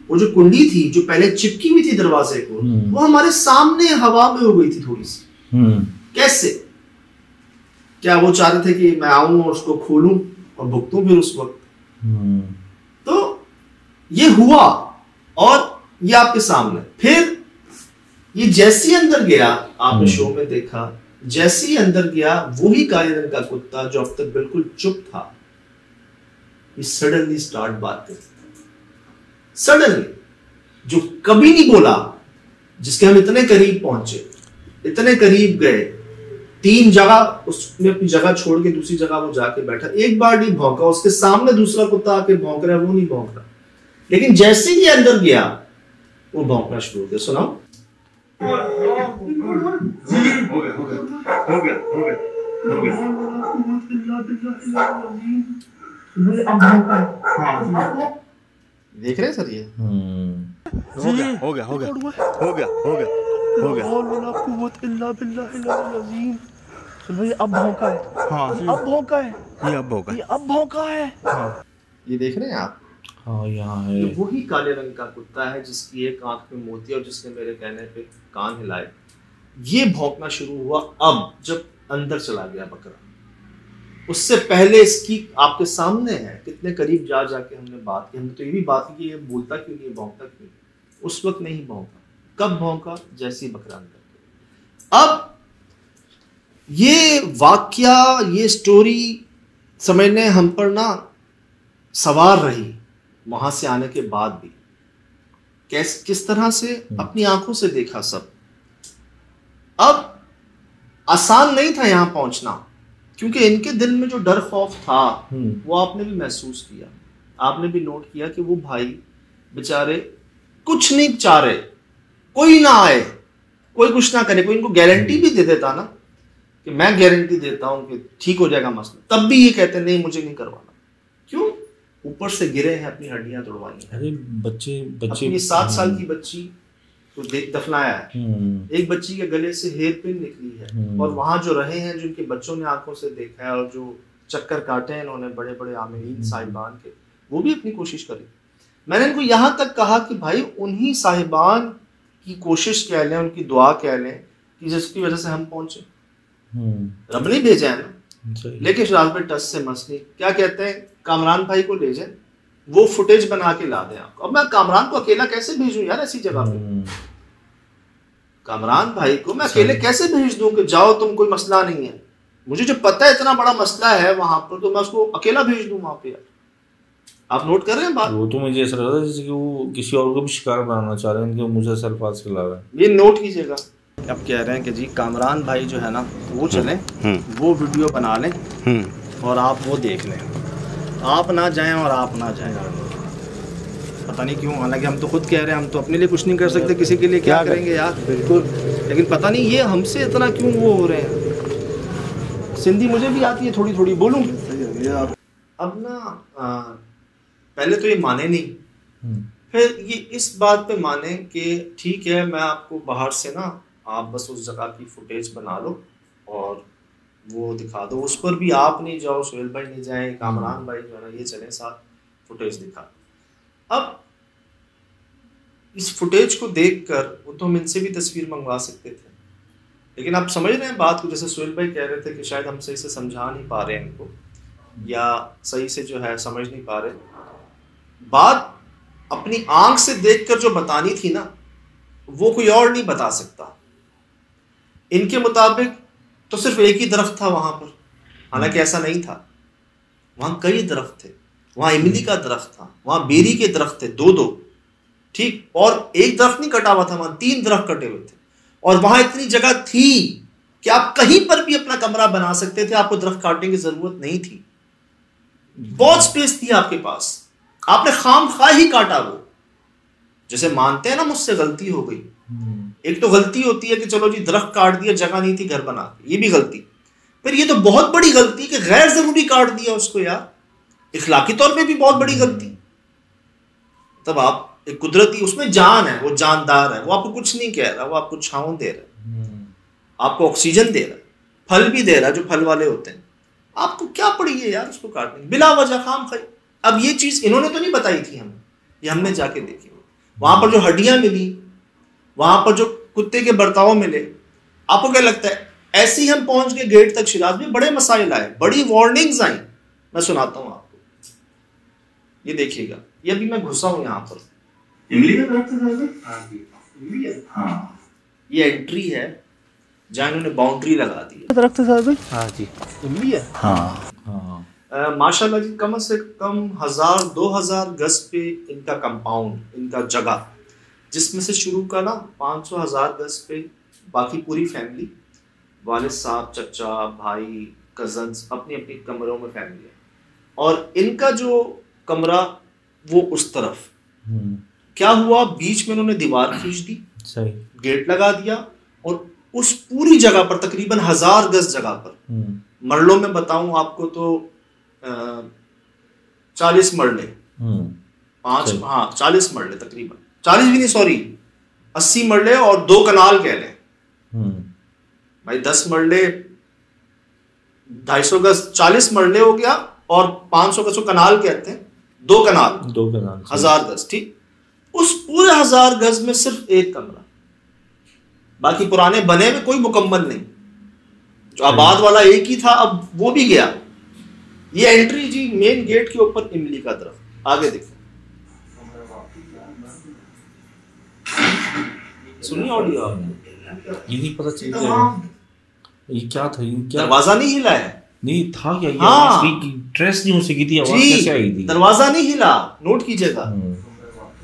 वो जो कुंडी थी जो पहले चिपकी हुई थी दरवाजे को, वो हमारे सामने हवा में हो गई थी थोड़ी सी। कैसे? क्या वो चाह रहे थे कि मैं आऊं और उसको खोलूं और भुगतूं फिर उस वक्त? तो ये हुआ और ये आपके सामने। फिर ये जैसे ही अंदर गया, आपने शो में देखा, जैसे ही अंदर गया वही काले रंग का कुत्ता जो अब तक बिल्कुल चुप था, ये सडनली स्टार्ट बात करता। सडनली, जो कभी नहीं बोला, जिसके हम इतने करीब पहुंचे, इतने करीब गए, 3 जगह उसने अपनी जगह छोड़ के दूसरी जगह वो जाके बैठा, एक बार नहीं भौंका। उसके सामने दूसरा कुत्ता आके भौंक रहा है, वो नहीं भौंक रहा। लेकिन जैसे ही अंदर गया वो भौंकना शुरू हो गया। सुनाओ। देख रहे हैं सर? ये हो गया हो गया हो गया हो गया हो गया हो गया। भाई अब भौंका है। हाँ, अब भौंका है। ये अब भौंका है। ये अब भौंका है। हाँ, ये देख रहे हैं आप? हाँ, यहाँ है। ये वही काले रंग का कुत्ता है जिसकी एक आंख में मोती और जिसने मेरे कहने पे कान हिलाए। ये भौंकना शुरू हुआ अब जब अंदर चला गया बकरा। उससे पहले इसकी आपके सामने है, कितने करीब जा जाके हमने बात की। हमने तो ये भी बात की कि ये बोलता क्यों नहीं, भौंकता क्यों नहीं। उस वक्त नहीं भौंका। कब भौंका? जैसे ही बकरा अंदर गया। अब ये वाकया, ये स्टोरी समझने हम पर ना सवार रही वहां से आने के बाद भी। किस तरह से अपनी आंखों से देखा सब। अब आसान नहीं था यहां पहुंचना, क्योंकि इनके दिल में जो डर खौफ था वो आपने भी महसूस किया, आपने भी नोट किया कि वो भाई बेचारे कुछ नहीं चाह रहे, कोई ना आए, कोई कुछ ना करे, कोई इनको गारंटी भी दे देता ना कि मैं गारंटी देता हूं कि ठीक हो जाएगा मसला, तब भी ये कहते नहीं मुझे नहीं करवाना। क्यों? ऊपर से गिरे हैं, अपनी हड्डियां तोड़वाई हैं। अरे बच्चे अपनी 7 साल की बच्ची तो दफनाया है, एक बच्ची के गले से हेयर पिन निकली है, और वहां जो रहे हैं, जिनके बच्चों ने आंखों से देखा है और जो चक्कर काटे हैं इन्होंने बड़े बड़े आमिरीन साहिबान के, वो भी अपनी कोशिश करी। मैंने इनको यहाँ तक कहा कि भाई उन्हीं साहिबान की कोशिश कह लें, उनकी दुआ कह लें कि जिसकी वजह से हम पहुंचे, रब ने भेजा है ना। लेकिन शराज भाई टस से मसली क्या कहते हैं, कामरान भाई को ले जाए, वो फुटेज बना के ला दें आपको। अब मैं कामरान को अकेला कैसे भेजूं यार ऐसी जगह पे? कामरान भाई को मैं अकेले कैसे भेज दूं कि जाओ तुम, कोई मसला नहीं है। मुझे जो पता है इतना बड़ा मसला है वहां पर, तो मैं उसको अकेला भेज दूं वहां पे यार। आप नोट कर रहे हैं बात? वो तो मुझे ऐसा लग रहा है जैसे कि वो किसी और को भी शिकार बनाना चाह रहे हैं, इनके मुझे ऐसा अल्फाज खिला रहा है। ये नोट कीजिएगा। अब कह रहे हैं कि जी कामरान भाई जो है ना वो चलें, वो वीडियो बना लें और आप वो देख लें, आप ना जाएं और आप ना जाएं। पता नहीं क्यों, हालांकि हम तो खुद कह रहे हैं हम तो अपने लिए कुछ नहीं कर सकते, किसी के लिए क्या करेंगे यार। बिल्कुल, लेकिन पता नहीं ये हमसे इतना क्यों वो हो रहे हैं। सिंधी मुझे भी आती है थोड़ी थोड़ी, बोलूँ अब ना। पहले तो ये माने नहीं, फिर ये इस बात पे माने कि ठीक है मैं आपको बाहर से ना, आप बस उस जगह की फुटेज बना लो और वो दिखा दो। उस पर भी आप नहीं जाओ, सोहेल भाई नहीं जाए, कामरान भाई जो है ना ये चले साथ, फुटेज दिखा। अब इस फुटेज को देखकर वो तो हम इनसे भी तस्वीर मंगवा सकते थे, लेकिन आप समझ रहे हैं बात को। जैसे सोहेल भाई कह रहे थे कि शायद हम सही से समझा नहीं पा रहे हैं इनको, या सही से जो है समझ नहीं पा रहे। बात अपनी आंख से देखकर जो बतानी थी ना, वो कोई और नहीं बता सकता। इनके मुताबिक तो सिर्फ एक ही दरख्त था वहां पर, हालांकि ऐसा नहीं था। वहां कई दरख्त थे, वहां इमली का दरख्त था, वहां बेरी के दरख्त थे, 2-2 ठीक, और एक दरख्त नहीं कटा हुआ था, वहां 3 दरख्त कटे हुए थे। और वहां इतनी जगह थी कि आप कहीं पर भी अपना कमरा बना सकते थे, आपको दरख्त काटने की जरूरत नहीं थी। बहुत स्पेस थी आपके पास, आपने खाम खा ही काटा। वो जैसे मानते हैं ना मुझसे गलती हो गई, एक तो गलती होती है कि चलो जी दरख्त काट दिया, जगह नहीं थी घर बना के, ये भी गलती। फिर ये तो बहुत बड़ी गलती कि गैर जरूरी काट दिया उसको यार, इखलाकी तौर पे भी बहुत बड़ी गलती। तब आप एक कुदरती, उसमें जान है, वो जानदार है, वो आपको कुछ नहीं कह रहा, वो आपको छांव दे रहा है, आपको ऑक्सीजन दे रहा है, फल भी दे रहा है जो फल वाले होते हैं। आपको क्या पड़ी है यार उसको काटने, बिला वजह खाम खाई। अब ये चीज इन्होंने तो नहीं बताई थी हमें, ये हमने जाके देखी। वहां पर जो हड्डियां मिली, वहां पर जो कुत्ते के बर्ताव मिले, आपको क्या लगता है ऐसे ही हम पहुंच गए गेट तक? शिराज में बड़े मसाइल आए, बड़ी वार्निंग्स आई। मैं सुनाता हूं आपको, ये देखिएगा। ये अभी मैं घुसा हूं यहाँ पर, इमली का दरख्त है, हाँ ये एंट्री है जहाँ इन्होंने बाउंड्री लगा दी है। दरख्त है, हाँ जी इमली है, हाँ माशाल्लाह जी। कम से कम 1000-2000 गज पे इनका कंपाउंड, इनका जगह, जिसमें से शुरू का ना 500-1000 गज पे बाकी पूरी फैमिली, वालिद साहब, चचा, भाई, कजन्स, अपनी अपनी कमरों में फैमिली है। और इनका जो कमरा वो उस तरफ, क्या हुआ, बीच में उन्होंने दीवार खींच दी, सही गेट लगा दिया, और उस पूरी जगह पर तकरीबन 1000 गज जगह पर, मरलों में बताऊं आपको तो 40 मरले, 40 मरले तकरीबन, 40 भी नहीं सॉरी 80 मरले और 2 कनाल कह लें भाई। 10 मरले 250 गज, 40 मरले हो गया, और 500 गज को कनाल कहते हैं, 2 कनाल 1000 गज, ठीक। उस पूरे 1000 गज में सिर्फ एक कमरा, बाकी पुराने बने में कोई मुकम्मल नहीं। जो आबाद वाला एक ही था, अब वो भी गया। ये एंट्री जी मेन गेट के ऊपर इमली का दरख्त, आगे देखो, सुनिए ऑडियो आपने, ये नहीं पता चल गया ये क्या था, ये क्या दरवाजा नहीं हिला है, नहीं था क्या, हाँ। ये ट्रेस नहीं हो सकी थी, आवाज कैसे आई थी? दरवाजा नहीं हिला, नोट कीजिएगा,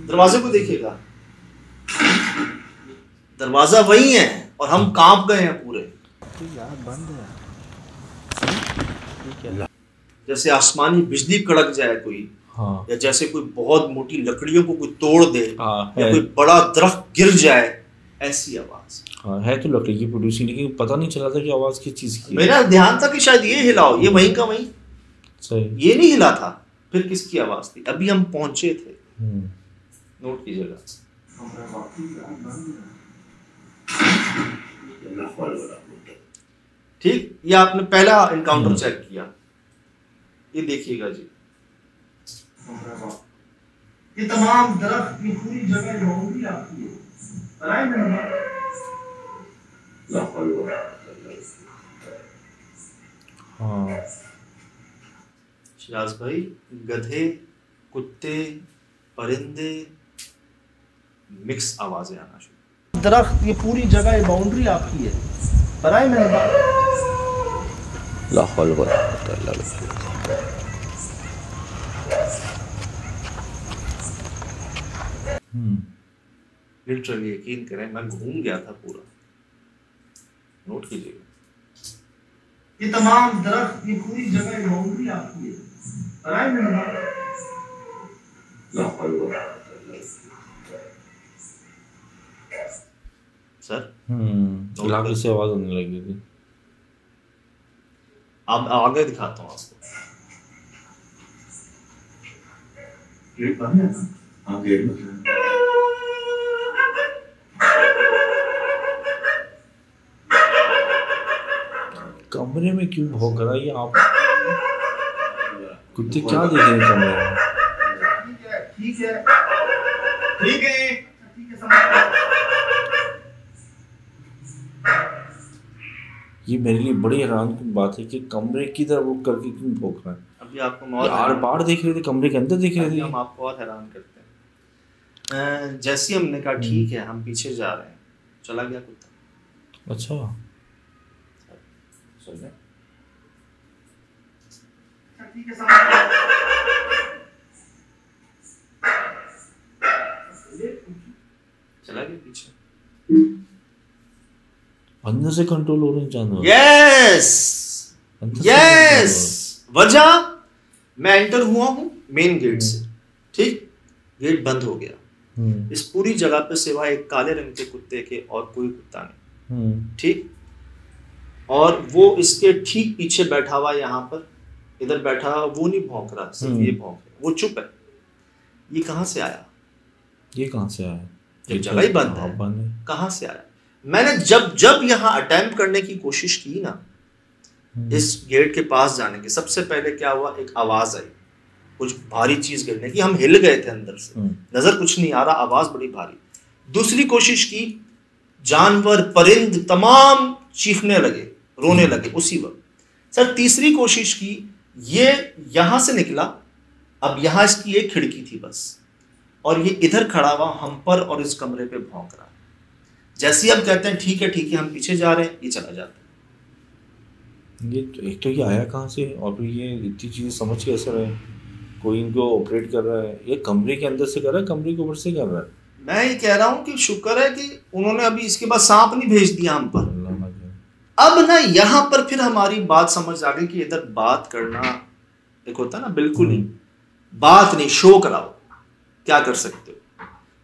दरवाजे को देखिएगा, दरवाजा वही है, और हम कांप गए हैं पूरे, बंद है, जैसे आसमानी बिजली कड़क जाए कोई, हाँ। या जैसे कोई बहुत मोटी लकड़ियों को कोई तोड़ दे, हाँ, या कोई बड़ा दरख्त गिर जाए, ऐसी आवाज। हाँ, है तो लकड़ी की प्रोड्यूसिंग, लेकिन पता नहीं चला था कि आवाज किस चीज की है। मेरा ध्यान था कि शायद ये हिलाओ, ये वहीं का वहीं, सही। ये नहीं हिला था। फिर किसकी आवाज थी? अभी हम पहुंचे थे, नोट कीजिएगा। ठीक, ये आपने पहला एनकाउंटर चेक किया, ये देखिएगा जी। ये तमाम दरख्त, ये पूरी जगह बाउंड्री आपकी है। हाँ शिराज भाई, गधे, कुत्ते, परिंदे, मिक्स आवाजें आना शुरू। दरख्त, ये पूरी जगह बाउंड्री आपकी है। पराए मेहरबान लिटरली यकीन करें, मैं घूम गया था पूरा। नोट कीजिएगा, ये तमाम दरख्त, ये पूरी जगह बाउंड्री आपकी है। पराए मेहरबान सर, इलाके से आवाज आने लगी थी। अब आगे दिखाता हूँ आपको। गेट बंद है ना? हाँ, गेट बंद है। कमरे में क्यों भौंक रहा है ये? आप कुत्ते क्या देख रहे हैं कमरे में? ठीक है, ठीक है, ठीक है। ये मेरे लिए बड़ी हैरान की बात है कि कमरे की तरफ रुक करके क्यों भौंक रहा है? अभी आपको आर पार देख रहे थे, कमरे के अंदर देख रहे थे। हम आपको और हैरान करते हैं। जैसे हमने कहा ठीक है, हम पीछे जा रहे हैं, चला गया कुत्ता। अच्छा, चला गया पीछे। अंदर से कंट्रोल हो रहे हैं जानवर। यस यस, वजह मैं एंटर हुआ हूँ मेन गेट से, ठीक, गेट बंद हो गया। इस पूरी जगह पे सिवाय एक काले रंग के कुत्ते के और कोई कुत्ता नहीं, ठीक। और वो इसके ठीक पीछे बैठा हुआ, यहाँ पर इधर बैठा हुआ, वो नहीं भौंक रहा, सिर्फ ये भौंक रहा, वो चुप है। ये कहाँ से आया? ये कहाँ से आया? एक जगह ही बंद है, कहाँ से आया? मैंने जब यहाँ अटेम्प्ट करने की कोशिश की ना, इस गेट के पास जाने की, सबसे पहले क्या हुआ, एक आवाज आई, कुछ भारी चीज गिरने की। हम हिल गए थे अंदर से, नजर कुछ नहीं आ रहा, आवाज बड़ी भारी। दूसरी कोशिश की, जानवर, परिंद तमाम चीखने लगे, रोने लगे उसी वक्त। सर तीसरी कोशिश की, ये यहां से निकला, अब यहां इसकी एक खिड़की थी बस, और ये इधर खड़ा हुआ हम पर और इस कमरे पे भौंक रहा। जैसे ही हम कहते हैं ठीक है हम पीछे जा रहे हैं, ये चला जाता है। ये तो, एक तो ये आया कहाँ से, और फिर ये इतनी चीजें समझ कैसे रहे? कोई इनको ऑपरेट कर रहा है, ये कमरे के अंदर से कर रहा है, कमरे के ऊपर से कर रहा है। मैं ये कह रहा हूँ कि शुक्र है कि उन्होंने अभी इसके बाद सांप नहीं भेज दिया हम पर। अब ना यहाँ पर फिर हमारी बात समझ आ गई कि इधर बात करना एक होता है ना, बिल्कुल ही बात नहीं, शो कराओ, क्या कर सकते हो,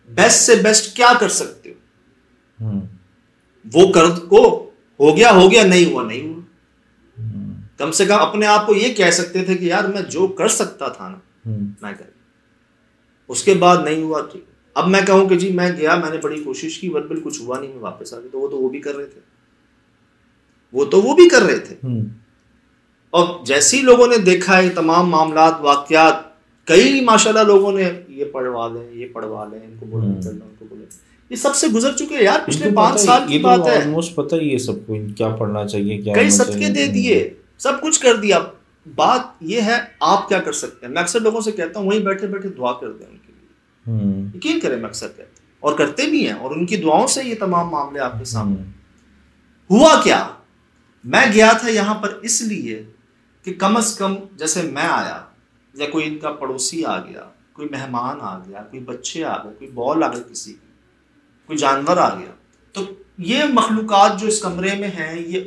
बेस्ट से बेस्ट क्या कर सकते हो, वो कर को हो गया, नहीं हुआ, कम से कम अपने आप को ये कह सकते थे कि यार मैं जो कर सकता था ना मैं कर, उसके बाद नहीं हुआ, ठीक। अब मैं कहूं कि जी मैं गया, मैंने बड़ी कोशिश की, बट कुछ हुआ नहीं, मैं वापस आ गया, तो वो भी कर रहे थे, वो भी कर रहे थे। और जैसे ही लोगों ने देखा है तमाम मामलात, वाकयात, कई माशाल्लाह लोगों ने ये पढ़वा लें, इनको बोले, उनको बोले, ये सबसे गुजर चुके हैं यार, पिछले 5 साल की बात है। ऑलमोस्ट पता ही है सबको क्या पढ़ना चाहिए, क्या कई सदके दे दिए, सब कुछ कर दिया। बात ये है आप क्या कर सकते हैं। मैं अक्सर लोगों से कहता हूँ वहीं बैठे बैठे दुआ कर दें उनके लिए, यकीन करें, मैं अक्सर कहता हूँ और करते भी हैं, और उनकी दुआओं से ये तमाम मामले आपके सामने। हुआ क्या, मैं गया था यहाँ पर इसलिए कि कम से कम जैसे मैं आया या कोई इनका पड़ोसी आ गया, कोई मेहमान आ गया, कोई बच्चे आ गए, कोई बॉल आ गई, किसी की कोई जानवर आ गया, तो ये मखलूकात जो इस कमरे में हैं, ये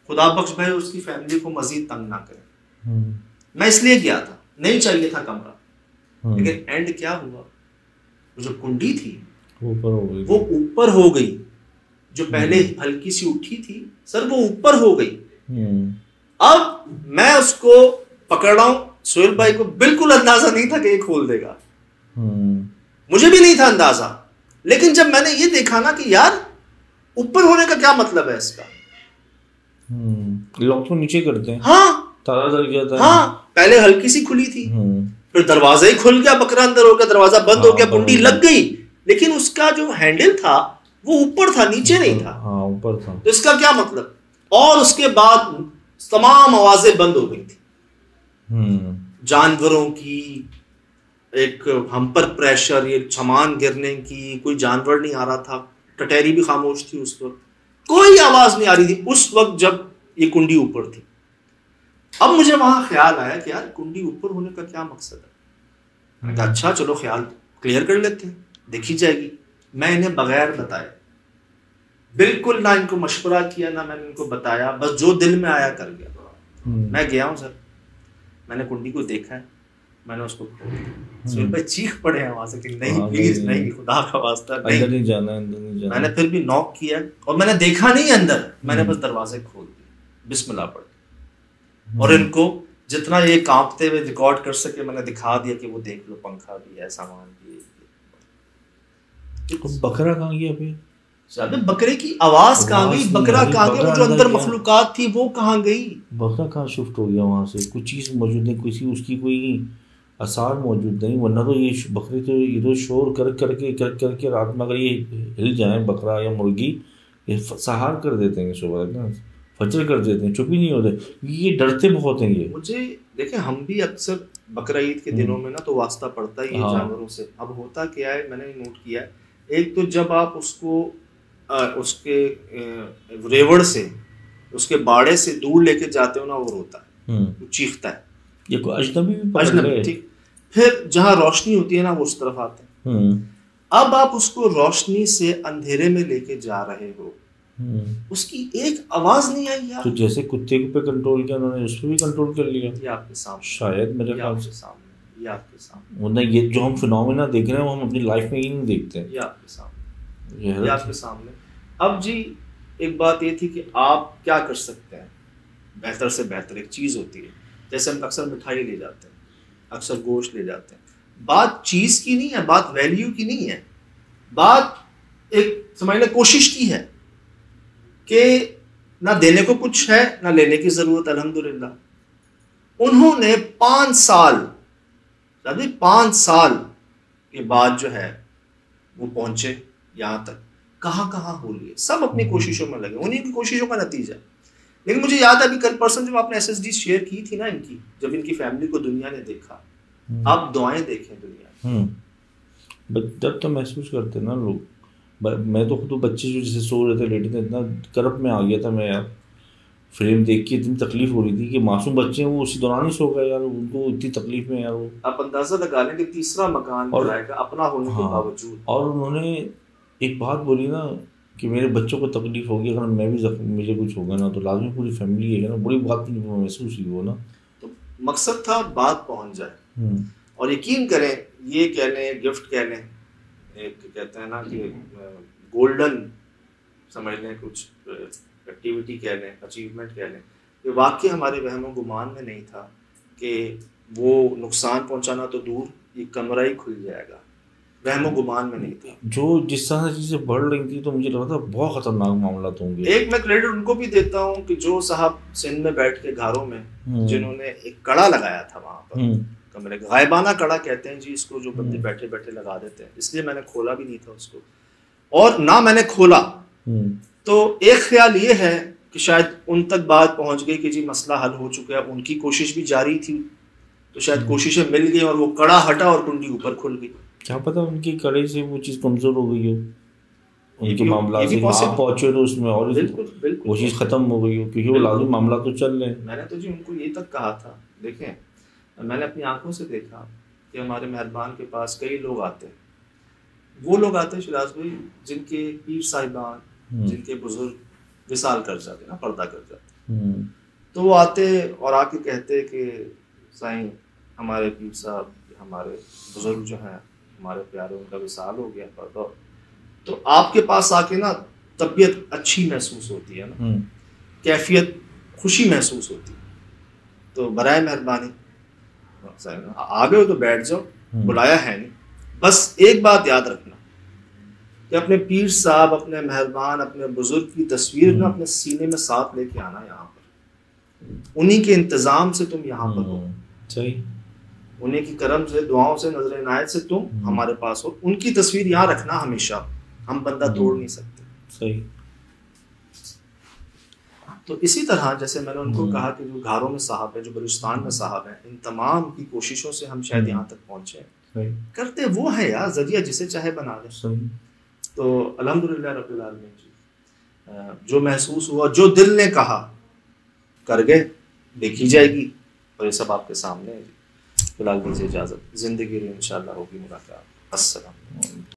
खुदा बख्श भाई उसकी फैमिली को मजीद तंग ना करे। मैं इसलिए गया था, नहीं चाहिए था कमरा, लेकिन एंड क्या हुआ, वो जो कुंडी थी वो ऊपर हो गई, जो पहले हल्की सी उठी थी सर वो ऊपर हो गई। अब मैं उसको पकड़ रहा हूं, सोहेल भाई को बिल्कुल अंदाजा नहीं था कि ये खोल देगा, मुझे भी नहीं था अंदाजा, लेकिन जब मैंने ये देखा ना कि यार ऊपर होने का क्या मतलब है इसका, लॉक तो नीचे करते हैं, हाँ ताला लग गया था, हाँ पहले हल्की सी खुली थी, फिर दरवाजा ही खुल गया, बकरा अंदर हो गया, दरवाजा बंद हो गया, कुंडी लग गई, लेकिन उसका जो हैंडल था वो ऊपर था, नीचे नहीं था। हाँ ऊपर था। तो इसका क्या मतलब? और उसके बाद तमाम आवाजें बंद हो गई थी, जानवरों की, एक हम पर प्रेशर, ये सामान गिरने की, कोई जानवर नहीं आ रहा था, टटेरी भी खामोश थी उस वक्त, कोई आवाज नहीं आ रही थी उस वक्त जब ये कुंडी ऊपर थी। अब मुझे वहां ख्याल आया कि यार कुंडी ऊपर होने का क्या मकसद है। मैंने कहा अच्छा चलो ख्याल क्लियर कर लेते हैं, देखी जाएगी। मैं इन्हें बगैर बताए, बिल्कुल ना इनको मशवरा किया ना मैंने इनको बताया, बस जो दिल में आया कर गया। मैं गया हूं सर, मैंने कुंडी को देखा है, मैंने उसको खोल दिया। सोहेल भाई चीख पड़े हैं वहां से कि नहीं प्लीज नहीं, खुदा का वास्ता नहीं, अंदर नहीं जाना, अंदर नहीं जाना। मैंने फिर भी नॉक किया और मैंने देखा नहीं अंदर, मैंने बस दरवाजे खोल दिए, बिस्मिल्लाह पढ़, और इनको जितना ये कांपते हुए रिकॉर्ड कर सके मैंने दिखा दिया कि वो देख लो पंखा भी है, सामान भी है। बकरा कहाँ गया फिर? बकरे की आवाज कहाँ गई, बकरा कहाँ गया, वो जो अंदर मखलूकात थी वो कहाँ गई? बकरा कहाँ शिफ्ट हो गया वहां से? कुछ चीज मौजूद नहीं, किसी उसकी कोई आसार मौजूद नहीं, वरना तो ये बकरे तो इधर शोर कर करके रात में अगर ये हिल जाए बकरा या मुर्गी, ये सहार कर देते हैं सुबह ना, फजर कर देते हैं, चुप ही नहीं होते, ये डरते बहुत हैं ये। मुझे देखें, हम भी अक्सर बकरा ईद के दिनों में ना तो वास्ता पड़ता ही है जानवरों से। अब होता क्या है, मैंने नोट किया है, एक तो जब आप उसको उसके रेवड़ से, उसके बाड़े से दूर लेके जाते हो ना, वो रोता है, वो चीखता है, ये कोई अजनबी, ठीक। फिर जहाँ रोशनी होती है ना वो उस तरफ आते हैं। अब आप उसको रोशनी से अंधेरे में लेके जा रहे हो, उसकी एक आवाज नहीं आई यार। तो जैसे कुत्ते पे कंट्रोल किया उन्होंने, उस पर भी कंट्रोल कर लिया। ये आपके सामने, शायद मेरे ख्याल से सामने, ये आपके सामने, वरना ये जो हम फिनोमेना देख रहे हैं वो हम अपनी लाइफ में ही नहीं देखते हैं। ये आपके सामने, ये आपके सामने। अब जी एक बात ये थी कि आप क्या कर सकते हैं, बेहतर से बेहतर एक चीज़ होती है, जैसे हम अक्सर मिठाई ले जाते हैं, अक्सर गोश्त ले जाते हैं, बात चीज़ की नहीं है, बात वैल्यू की नहीं है, बात एक समझ लें कोशिश की है कि ना देने को कुछ है ना लेने की ज़रूरत। अल्हम्दुलिल्लाह उन्होंने 5 साल, 5 साल के बाद जो है वो पहुंचे यहाँ तक। कहाँ कहाँ हो लिए, सब अपनी कोशिशों में लगे, उन्हीं की कोशिशों का नतीजा। लेकिन मुझे याद है अभी कल परसों जब आपने SSD शेयर की थी ना इनकी, जब इनकी फैमिली को दुनिया ने देखा, आप दुआएं देखें दुनिया, डर तो महसूस करते ना लोग। मैं तो खुद बच्चे जो जैसे सो रहे थे, लेटे थे, इतना करब में आ गया था मैं यार, फ्रेम देख के इतनी तकलीफ हो रही थी कि मासूम बच्चे हैं वो उसी दौरान ही सो गए यार, उनको इतनी तकलीफ में यार। वो आप अंदाजा लगा लें कि तीसरा मकान बनाएगा अपना होने के बावजूद। और उन्होंने एक बात बोली ना कि मेरे बच्चों को तकलीफ होगी, अगर मैं भी मुझे कुछ होगा ना तो लाजमी पूरी फैमिली है ना, बड़ी बात महसूस हुई वो ना। तो मकसद था बात पहुंच जाए, और यकीन करें ये कह लें, गिफ्ट कह लें, एक कहते हैं ना कि गोल्डन समझ लें, कुछ एक्टिविटी कह लें, अचीवमेंट कह लें, ये वाकई हमारे वहम गुमान में नहीं था कि वो नुकसान पहुंचाना तो दूर, ये कमरा ही खुल जाएगा, वहम गुमान में नहीं था। जो जिस तरह से चीज़ें बढ़ रही थी तो मुझे लगा था बहुत खतरनाक मामला होंगे। एक मैं क्रेडिट उनको भी देता हूँ कि जो साहब सिंध में बैठ के घरों में जिन्होंने एक कड़ा लगाया था वहाँ पर, कमरे गायबाना कड़ा कहते हैं जी इसको, जो बंदे बैठे बैठे लगा देते हैं, इसलिए मैंने खोला भी नहीं था उसको, और ना मैंने खोला। तो एक ख्याल ये है कि शायद उन तक बात पहुंच गई कि जी मसला हल हो चुका है, उनकी कोशिश भी जारी थी, तो शायद कोशिशें मिल गई और वो कड़ा हटा और कुंडी ऊपर खुल गई। क्या पता उनकी कड़े से वो चीज़ कमज़ोर हो गई हो, उनके मामला से आप पहुंचे तो उसमें और कोशिश ख़त्म हो गई हो, क्योंकि वो लाजमी मामला तो चल रहे हैं। मैंने तो जी उनको ये तक कहा था, देखें मैंने अपनी आंखों से देखा कि हमारे मेहरबान के पास कई लोग आते हैं, वो लोग आते हैं शिराज भाई जिनके पीर साहिबान, जिनके बुजुर्ग विसाल कर जाते ना, पर्दा कर जाते, तो वो आते और आके कहते कि साईं हमारे पीर साहब, हमारे बुजुर्ग जो हैं, हमारे प्यारे, उनका विसाल हो गया पर्दा। तो आपके पास आके ना तबीयत अच्छी महसूस होती है ना, कैफियत खुशी महसूस होती है, तो बराए मेहरबानी आ गए हो तो बैठ जाओ, बुलाया है नहीं। बस एक बात याद रखना कि अपने पीर साहब, अपने मेहरबान, अपने बुजुर्ग की तस्वीर ना अपने सीने में साथ लेके आना। यहाँ पर उन्हीं के इंतजाम से तुम यहाँ पर हो, सही, उन्हीं की करम से, दुआओं से, नजर इनायत से तुम हमारे पास हो। उनकी तस्वीर यहाँ रखना हमेशा, हम बंदा तोड़ नहीं सकते। सही। तो इसी तरह जैसे मैंने उनको कहा कि जो घरों में साहब है, जो बलूचिस्तान में साहब हैं, इन तमाम की कोशिशों से हम शायद यहाँ तक पहुँचे। करते वो है यार, जरिया जिसे चाहे बना ले। तो अल्हम्दुलिल्लाह रब्बिल आलमीन जी, जो महसूस हुआ, जो दिल ने कहा कर गए, देखी जाएगी और ये सब आपके सामने है जी। फिलहाल दीजिए इजाज़त, ज़िंदगी में इंशाअल्लाह होगी मुलाकात। अस्सलाम।